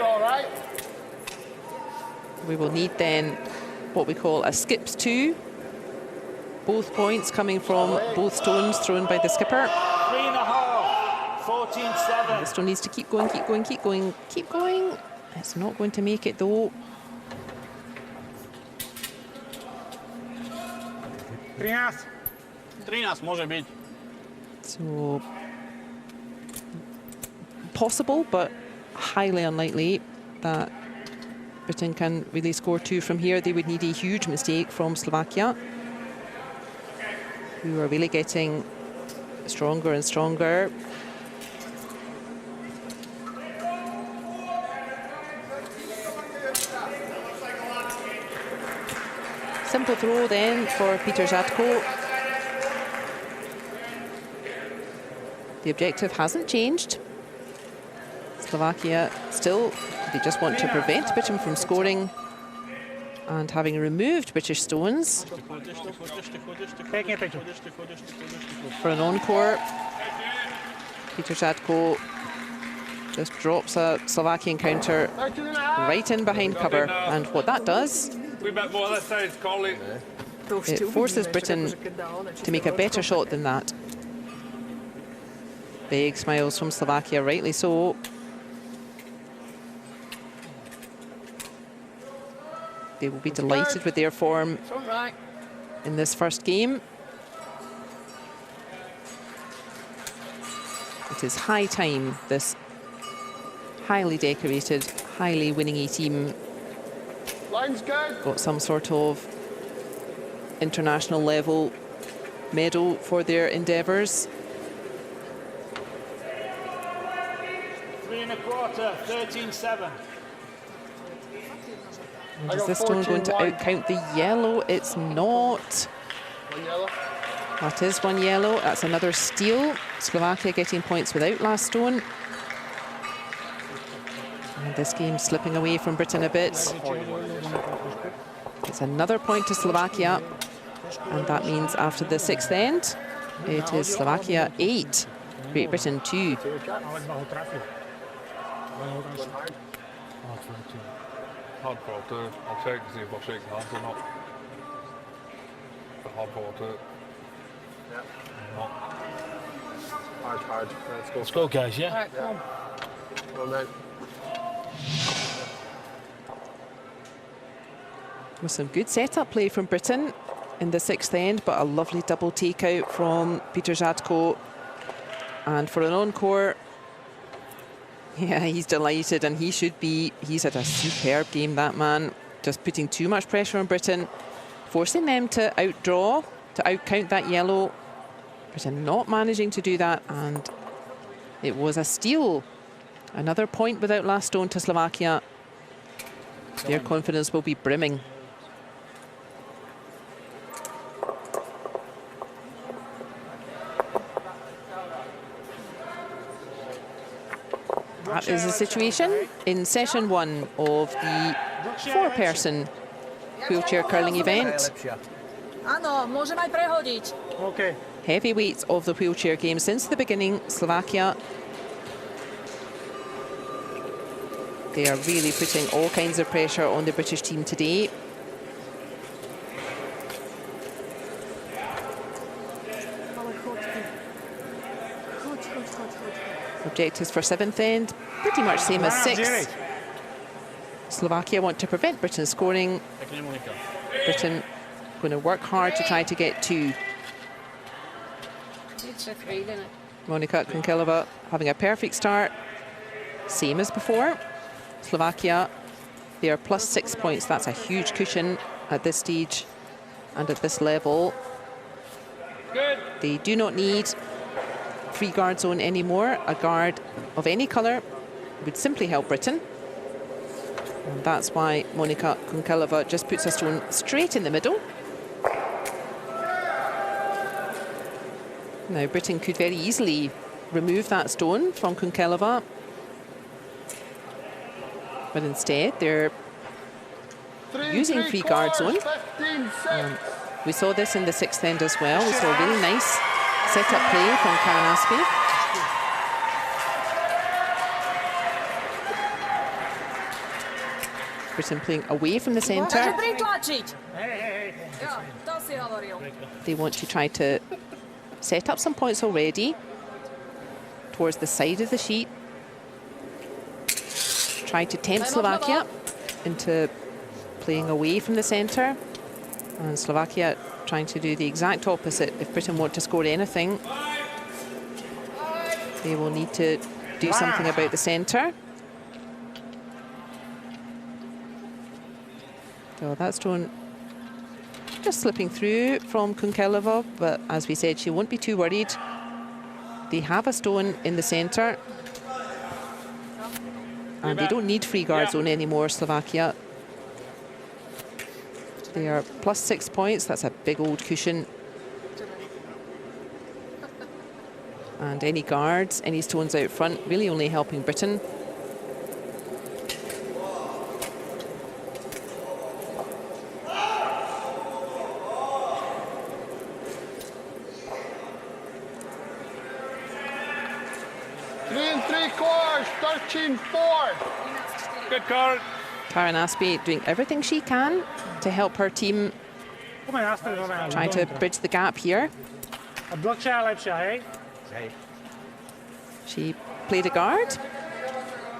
All right. We will need then what we call a skips 2. Both points coming from both stones thrown by the skipper. 3 1/2. 14-7. The stone needs to keep going, keep going, keep going, keep going. It's not going to make it though. 13. 13 môže byť. So possible, but highly unlikely that Britain can really score 2 from here. They would need a huge mistake from Slovakia, who are really getting stronger and stronger. Simple throw then for Peter Žatko. The objective hasn't changed. Slovakia still, they just want to prevent Britain from scoring, and having removed British stones for an encore, Peter Žatko just drops a Slovakian counter right in behind cover, and what that does, it forces Britain to make a better shot than that. Big smiles from Slovakia, rightly so. They will be delighted with their form in this first game. It is high time this highly decorated, highly winning team got some sort of international level medal for their endeavours. 3 1/4, 13-7. Is this stone going to outcount the yellow? It's not. That is 1 yellow. That's another steal. Slovakia getting points without last stone. And this game slipping away from Britain a bit. It's another point to Slovakia. And that means after the 6th end, it is Slovakia 8, Great Britain 2. Hard ball too. I'll check to see if I'll shake hands or not. Hard ball too. Yeah. Hard. Let's go, guys, yeah? Right, come on. Well, then. With some good setup play from Britain in the 6th end, but a lovely double takeout from Peter Žatko. And for an encore, yeah, he's delighted, and he should be. He's had a superb game, that man. Just putting too much pressure on Britain, forcing them to outdraw, to outcount that yellow. Britain not managing to do that, and it was a steal. Another point without last stone to Slovakia. Their confidence will be brimming. That is the situation in session 1 of the 4-person wheelchair curling event. Áno, môžem aj prehodiť. Okay. Heavyweights of the wheelchair game since the beginning, Slovakia. They are really putting all kinds of pressure on the British team today. Objectives for 7th end, pretty much same as 6th. Slovakia want to prevent Britain scoring. Britain going to work hard to try to get 2. It's a 3, isn't it? Monika Kunkilova having a perfect start, same as before. Slovakia, they are plus 6 points. That's a huge cushion at this stage and at this level. Good. They do not need free guard zone anymore. A guard of any colour would simply help Britain. And that's why Monika Kunkilova just puts a stone straight in the middle. Now Britain could very easily remove that stone from Kunkilova, but instead they're using free guard zone. We saw this in the 6th end as well. We saw a really nice set-up play from Karen Aspie. Britain playing away from the centre. They want to try to set up some points already towards the side of the sheet. Try to tempt Slovakia into playing away from the centre. And Slovakia trying to do the exact opposite. If Britain want to score anything, they will need to do something about the centre. So that stone just slipping through from Kunkelova, but as we said, she won't be too worried. They have a stone in the centre, and they don't need free guard zone anymore, Slovakia. They are plus 6 points. That's a big old cushion. And any guards, any stones out front, really only helping Britain. Three and 3/4, 13-4. Good card. Karen Aspie doing everything she can to help her team, trying to bridge the gap here. She played a guard,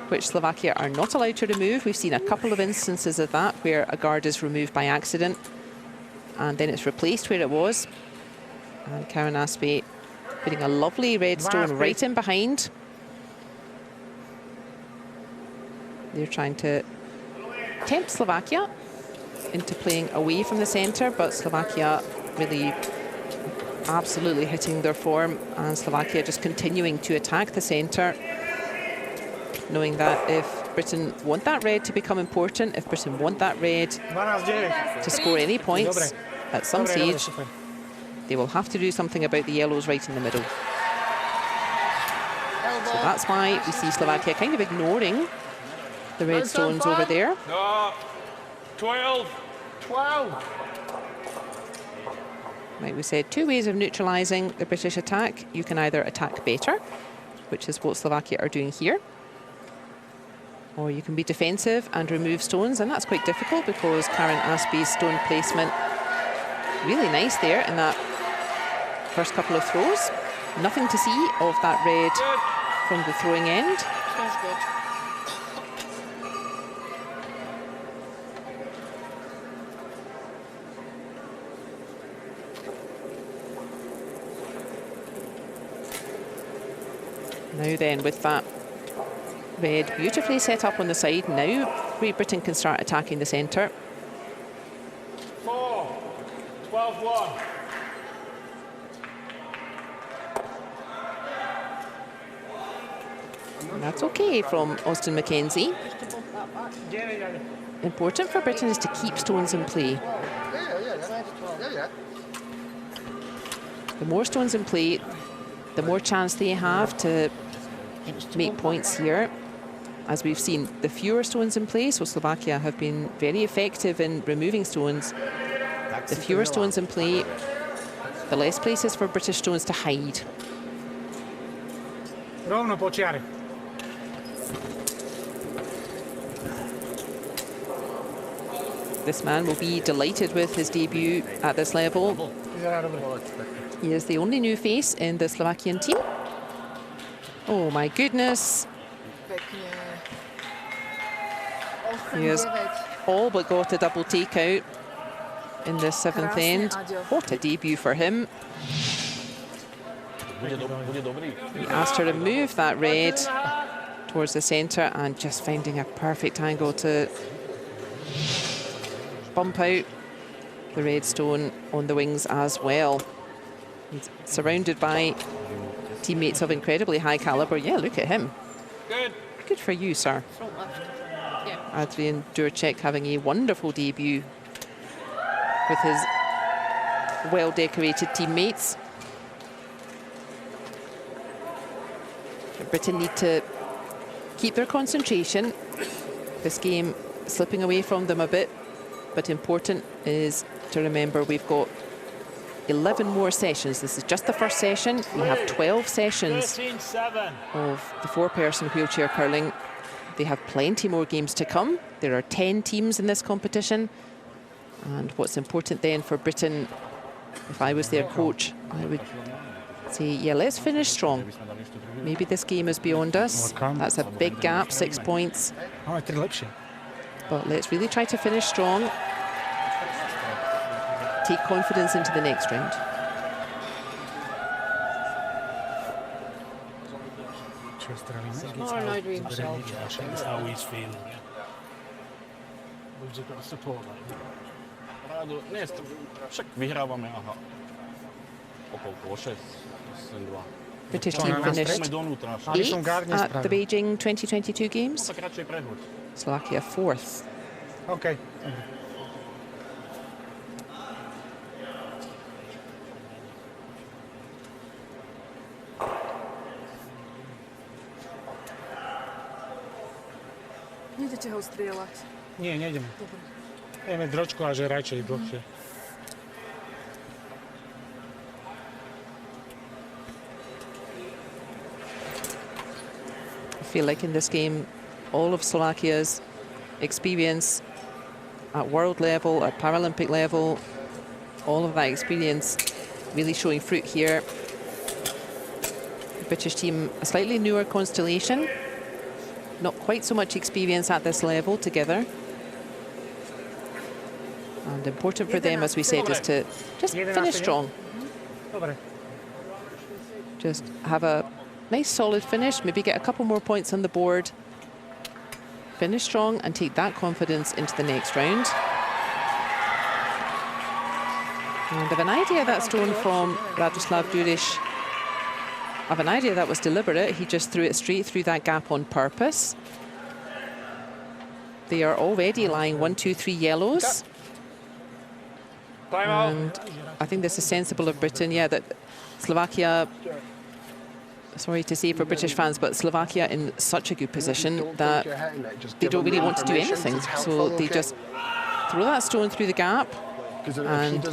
which Slovakia are not allowed to remove. We've seen a couple of instances of that where a guard is removed by accident and then it's replaced where it was. And Karen Aspie putting a lovely red stone right in behind. They're trying to tempt Slovakia into playing away from the centre, but Slovakia really absolutely hitting their form, and Slovakia just continuing to attack the centre, knowing that if Britain want that red to become important, if Britain want that red to score any points at some stage, they will have to do something about the yellows right in the middle. So that's why we see Slovakia kind of ignoring the red stones over there. No. 12. 12. Like we said, two ways of neutralising the British attack. You can either attack better, which is what Slovakia are doing here, or you can be defensive and remove stones, and that's quite difficult because Karen Aspie's stone placement really nice there in that first couple of throws. Nothing to see of that red from the throwing end. Sounds good. Now then, with that red beautifully set up on the side, now Great Britain can start attacking the centre. 4. 12-1. And that's okay from Austin Mackenzie. Important for Britain is to keep stones in play. The more stones in play, the more chance they have to make points here. As we've seen, the fewer stones in play, so Slovakia have been very effective in removing stones. The fewer stones in play, the less places for British stones to hide. This man will be delighted with his debut at this level. He is the only new face in the Slovakian team. Oh my goodness. He has all but got a double takeout in the seventh end. What a debut for him. He asked her to move that red towards the centre and just finding a perfect angle to bump out the red stone on the wings as well. He's surrounded by teammates of incredibly high calibre. Yeah, look at him. Good. Good for you, sir. Adrian Durcek having a wonderful debut with his well-decorated teammates. Britain need to keep their concentration. This game slipping away from them a bit, but important is to remember we've got 11 more sessions. This is just the first session. We have 12 sessions 13-7. of the four-person wheelchair curling. They have plenty more games to come. There are 10 teams in this competition. And what's important then for Britain, if I was their coach, I would say, yeah, let's finish strong. Maybe this game is beyond us. That's a big gap, 6 points. But let's really try to finish strong. Take confidence into the next round. More annoyed with himself. That's how he's feeling. We've got support like však vyhrávame, aha. Okolo 6, 7-2. British team finished donútra. 8th at the Beijing 2022 Games. Tak radšej prehoď. Slovakia 4th. OK. Nejdete ho strieľať. Nie, nejdem. Ideme dročku a že radšej dlhšie. I feel like in this game, all of Slovakia's experience at world level, at Paralympic level, all of that experience really showing fruit here. The British team, a slightly newer constellation, not quite so much experience at this level together. And important for them, as we said, is to just finish strong. Just have a nice solid finish, maybe get a couple more points on the board, finish strong and take that confidence into the next round. And I've an idea that stone from Radoslav Duriš, I've an idea that was deliberate. He just threw it straight through that gap on purpose. They are already lying 1, 2, 3 yellows. And I think this is sensible of Britain, yeah, that Slovakia, sorry to say for British fans, but Slovakia in such a good position that they don't really want to do anything. So they just throw that stone through the gap and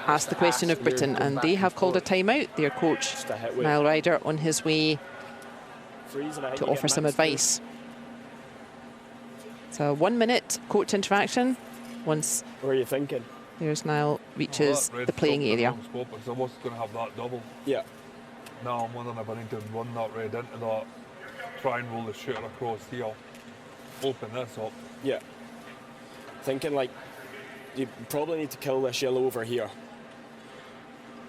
ask the question of Britain. And they have called a timeout. Their coach, Niall Ryder, on his way to offer some advice. So 1 minute coach interaction. Once What are you thinking? there's Niall reaches the playing area. Because I was going to have that double. Yeah. Now I'm wondering if I need to run that red into that, try and roll the shooter across here, open this up. Yeah. Thinking like you probably need to kill this yellow over here,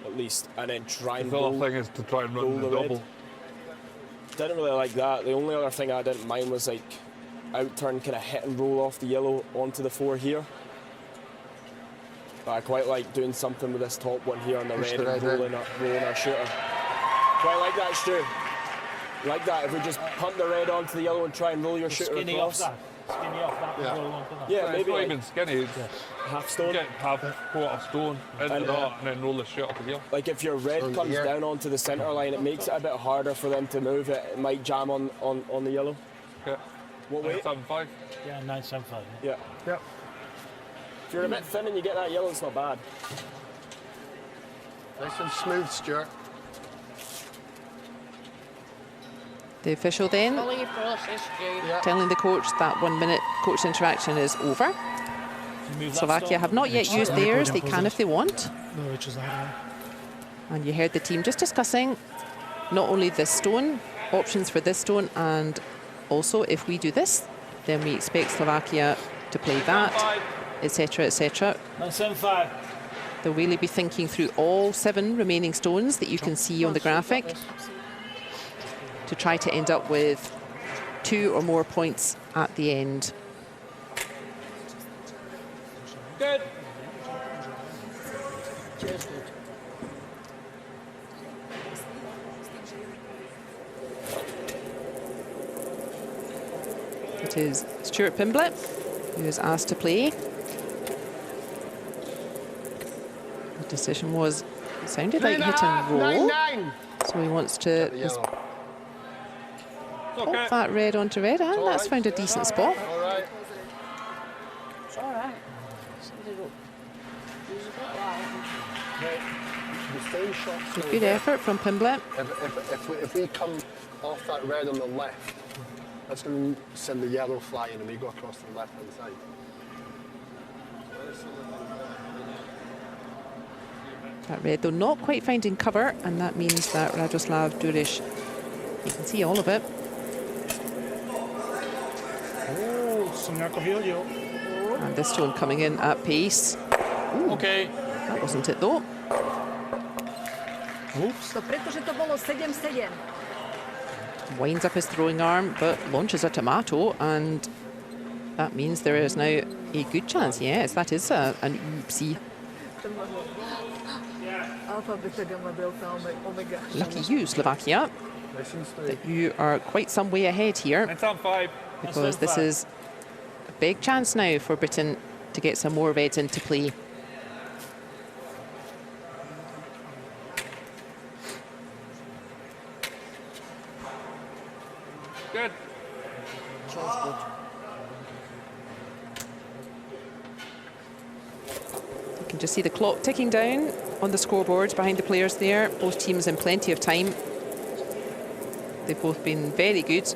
at least, and then try and The roll. other thing is to try and run the red. double. Didn't really like that. The only other thing I didn't mind was like out-turn, kind of hit and roll off the yellow onto the 4 here. But I quite like doing something with this top one here on the red and rolling our shooter. Quite like that, Stu. Like that, if we just pump the red onto the yellow and try and roll your shooter across. Skinny off that. Yeah. Roll onto that. Yeah, It's maybe not like even skinny. It's half stone. get half quarter stone into that and then roll the shooter to here. Like if your red comes down onto the centre line, it makes it a bit harder for them to move it. It might jam on the yellow. Okay. What weight? 975. Yeah, 975. Yeah. Yep. If you're a bit thin and you get that yellow, it's not bad. Nice and smooth, Stuart. The official then Follow your process, Stu. telling the coach that 1 minute coach interaction is over. Slovakia have not yet used theirs. They can if they want. And you heard the team just discussing not only this stone, options for this stone, and also if we do this, then we expect Slovakia to play that, etc., etc. 975. They'll really be thinking through all 7 remaining stones that you can see on the graphic to try to end up with 2 or more points at the end. Good. It is Stuart Pimblett who is asked to play. The decision was, it sounded like hit and roll. 9-9. So he wants to just pop that red onto red, and that's found a decent spot. All right. It's all right. Good effort from Pimblett. If we come off that red on the left, that's going to send the yellow flying and we go across to the left-hand side. That red, though, not quite finding cover, and that means that Radoslav Duriš, you can see all of it. And this stone coming in at pace. Ooh, OK. that wasn't it, though. To pretože to bolo 7-7. Winds up his throwing arm, but launches a tomato, and That means there is now a good chance. Yes, that is an oopsie. Alfa, beta, gamma, delta, omega. Lucky you, Slovakia, that you are quite some way ahead here, because this is a big chance now for Britain to get some more reds into play. Good. You can just see the clock ticking down on the scoreboard behind the players there. Both teams in plenty of time. They've both been very good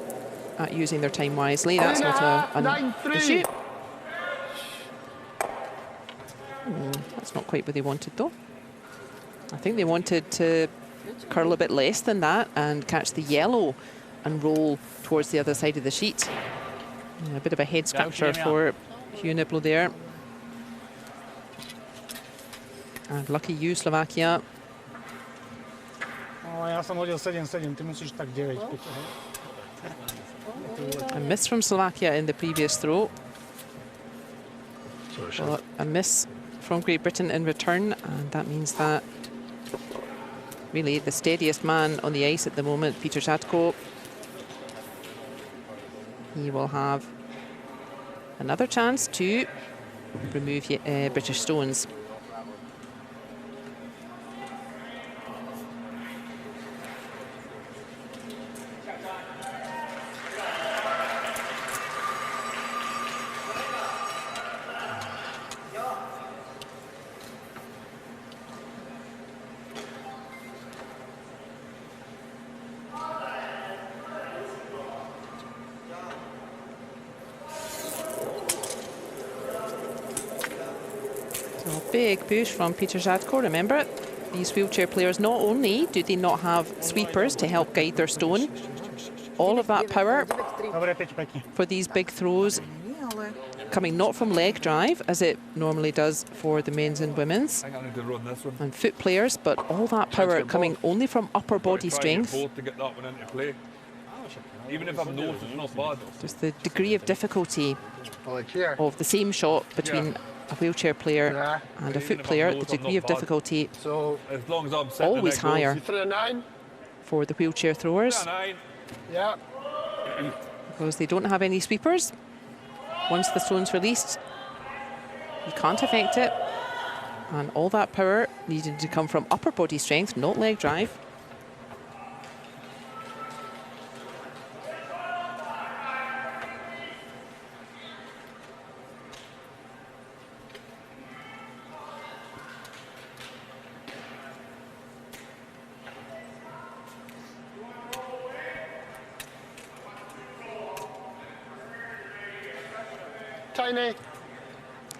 at using their time wisely. That's not an issue. That's not quite what they wanted, though. I think they wanted to curl a bit less than that and catch the yellow and roll towards the other side of the sheet. A bit of a head scratcher for Hugh Niblo there. And lucky you, Slovakia. Ja som hodil 7-7, ty musíš tak 9. A miss from Slovakia in the previous throw. Well, a miss from Great Britain in return, and that means that really the steadiest man on the ice at the moment, Peter Zatko, he will have another chance to remove British stones. Big push from Peter Zatko. Remember, these wheelchair players, not only do they not have sweepers to help guide their stone, all of that power for these big throws coming not from leg drive, as it normally does for the men's and women's, and foot players, but all that power coming only from upper body strength. Even if I'm north, it's not bad. Just the degree of difficulty of the same shot between a wheelchair player and a foot player, the degree of difficulty So as long as I'm always higher for the wheelchair throwers, because they don't have any sweepers. Once the stone's released, you can't affect it, and all that power needed to come from upper body strength, not leg drive.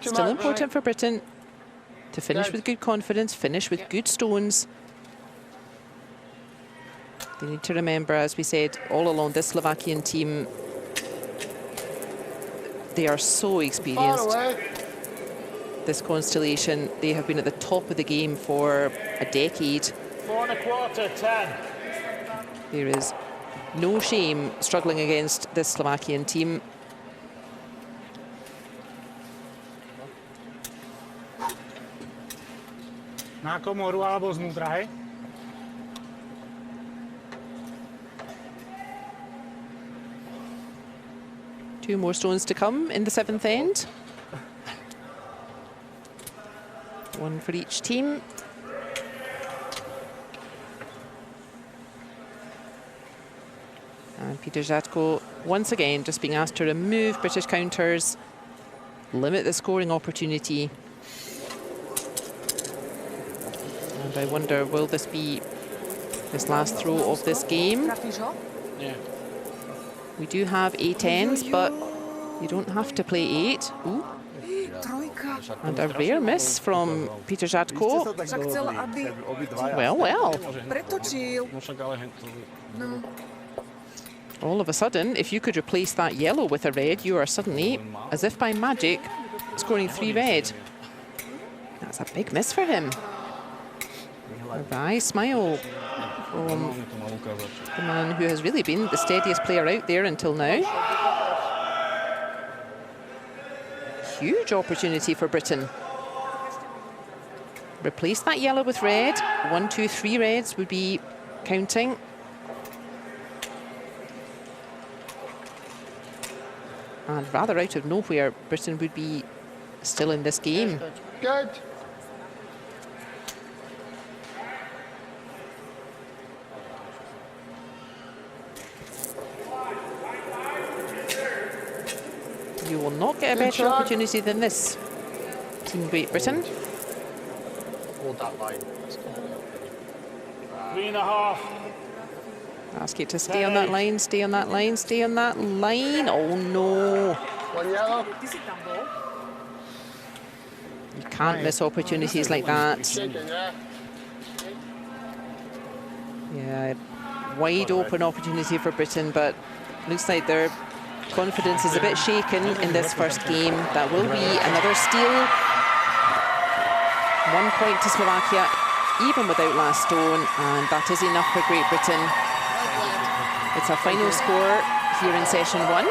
Still important for Britain to finish with good confidence, finish with good stones. They need to remember, as we said, all along this Slovakian team, they are so experienced. This constellation, they have been at the top of the game for a decade. 4 1/4, 10. There is no shame struggling against this Slovakian team. Na komoru alebo znútra, hej? Two more stones to come in the seventh end. One for each team. And Peter Zatko, once again, just being asked to remove British counters, limit the scoring opportunity. And I wonder, will this be his last throw of this game? Yeah. We do have 8 ends, but you don't have to play 8. Ooh. And a rare miss from Peter Zatko. Well, well. All of a sudden, if you could replace that yellow with a red, you are suddenly, as if by magic, scoring 3 red. That's a big miss for him. A wry smile from the man who has really been the steadiest player out there until now. huge opportunity for Britain. Replace that yellow with red. 1, 2, 3 reds would be counting. And rather out of nowhere, Britain would be still in this game. Good. You will not get a better opportunity than this, Team Great Britain. Hold that line. 3.5. Ask you to stay on that line, stay on that line, stay on that line. Oh no. One yellow. You can't miss opportunities like that. Shaking, yeah. Yeah, wide open opportunity for Britain, but looks like their confidence is a bit shaken in this first game. That will be another steal. 1 point to Slovakia, even without last stone, and that is enough for Great Britain. It's a final score here in session 1.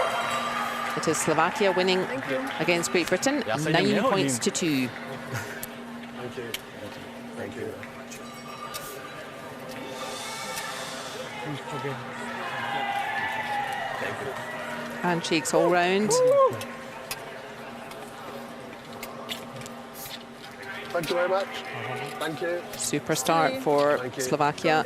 It is Slovakia winning against Great Britain, 9 points to 2. Thank you. Thank you. Handshakes all round. Thank you very much. Thank you. Super start for Slovakia.